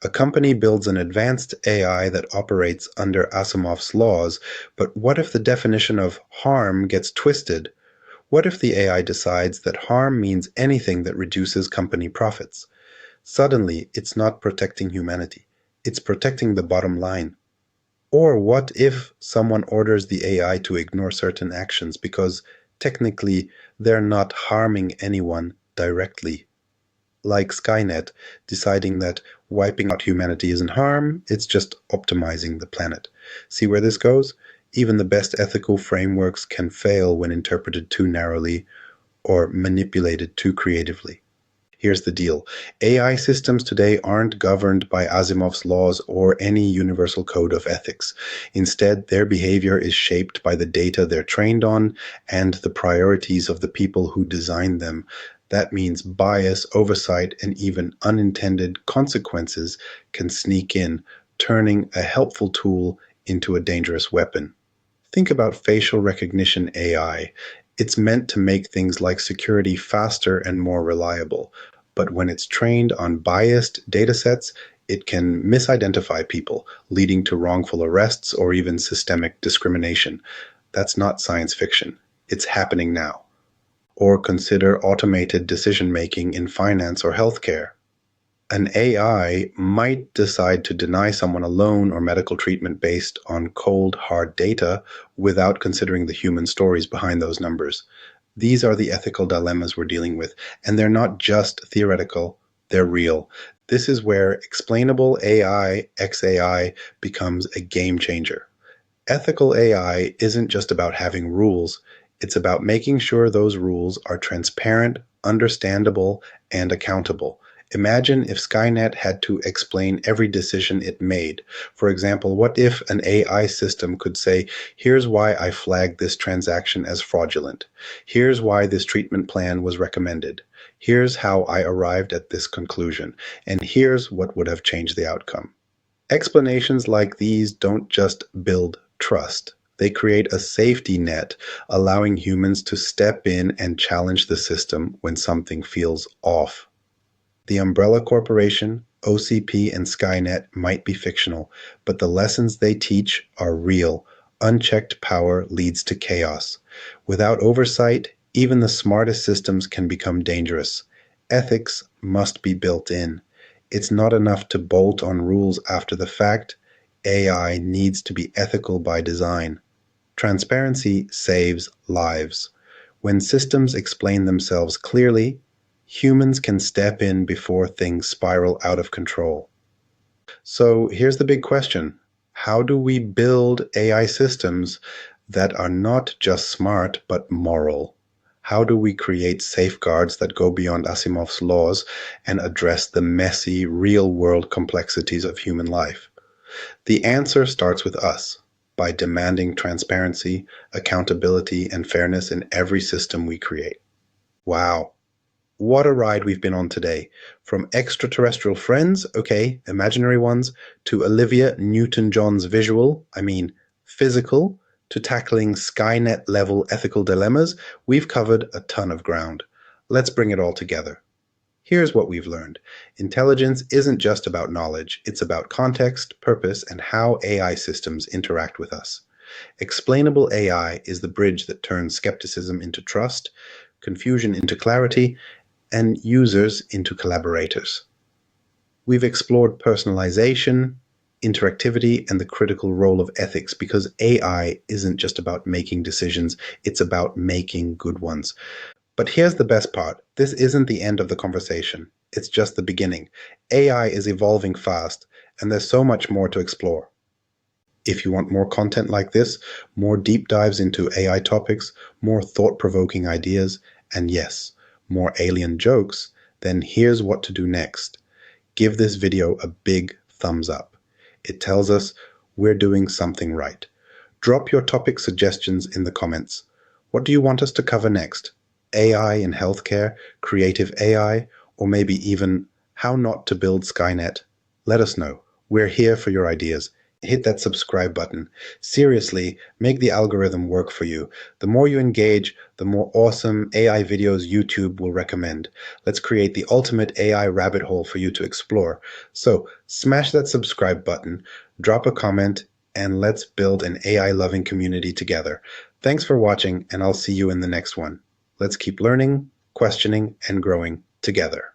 A company builds an advanced AI that operates under Asimov's laws, but what if the definition of harm gets twisted? What if the AI decides that harm means anything that reduces company profits? Suddenly, it's not protecting humanity. It's protecting the bottom line. Or what if someone orders the AI to ignore certain actions because technically they're not harming anyone directly? Like Skynet deciding that wiping out humanity isn't harm, it's just optimizing the planet. See where this goes? Even the best ethical frameworks can fail when interpreted too narrowly or manipulated too creatively. Here's the deal. AI systems today aren't governed by Asimov's laws or any universal code of ethics. Instead, their behavior is shaped by the data they're trained on and the priorities of the people who designed them. That means bias, oversight, and even unintended consequences can sneak in, turning a helpful tool into a dangerous weapon. Think about facial recognition AI. It's meant to make things like security faster and more reliable. But when it's trained on biased datasets, it can misidentify people, leading to wrongful arrests or even systemic discrimination. That's not science fiction. It's happening now. Or consider automated decision-making in finance or healthcare. An AI might decide to deny someone a loan or medical treatment based on cold, hard data without considering the human stories behind those numbers. These are the ethical dilemmas we're dealing with, and they're not just theoretical, they're real. This is where Explainable AI, XAI, becomes a game changer. Ethical AI isn't just about having rules, it's about making sure those rules are transparent, understandable, and accountable. Imagine if Skynet had to explain every decision it made. For example, what if an AI system could say, here's why I flagged this transaction as fraudulent. Here's why this treatment plan was recommended. Here's how I arrived at this conclusion. And here's what would have changed the outcome. Explanations like these don't just build trust. They create a safety net, allowing humans to step in and challenge the system when something feels off. The Umbrella Corporation, OCP, and Skynet might be fictional, but the lessons they teach are real. Unchecked power leads to chaos. Without oversight, even the smartest systems can become dangerous. Ethics must be built in. It's not enough to bolt on rules after the fact. AI needs to be ethical by design. Transparency saves lives. When systems explain themselves clearly, humans can step in before things spiral out of control. So here's the big question. How do we build AI systems that are not just smart, but moral? How do we create safeguards that go beyond Asimov's laws and address the messy, real-world complexities of human life? The answer starts with us, by demanding transparency, accountability, and fairness in every system we create. Wow. What a ride we've been on today. From extraterrestrial friends, okay, imaginary ones, to Olivia Newton-John's physical, to tackling Skynet-level ethical dilemmas, we've covered a ton of ground. Let's bring it all together. Here's what we've learned. Intelligence isn't just about knowledge, it's about context, purpose, and how AI systems interact with us. Explainable AI is the bridge that turns skepticism into trust, confusion into clarity, and users into collaborators. We've explored personalization, interactivity, and the critical role of ethics because AI isn't just about making decisions, it's about making good ones. But here's the best part. This isn't the end of the conversation. It's just the beginning. AI is evolving fast, and there's so much more to explore. If you want more content like this, more deep dives into AI topics, more thought-provoking ideas, and yes, more alien jokes, then here's what to do next. Give this video a big thumbs up. It tells us we're doing something right. Drop your topic suggestions in the comments. What do you want us to cover next? AI in healthcare, creative AI, or maybe even how not to build Skynet? Let us know. We're here for your ideas. hit that subscribe button. Seriously, make the algorithm work for you. The more you engage, the more awesome AI videos YouTube will recommend. Let's create the ultimate AI rabbit hole for you to explore. So smash that subscribe button, drop a comment, and let's build an AI-loving community together. Thanks for watching, and I'll see you in the next one. Let's keep learning, questioning, and growing together.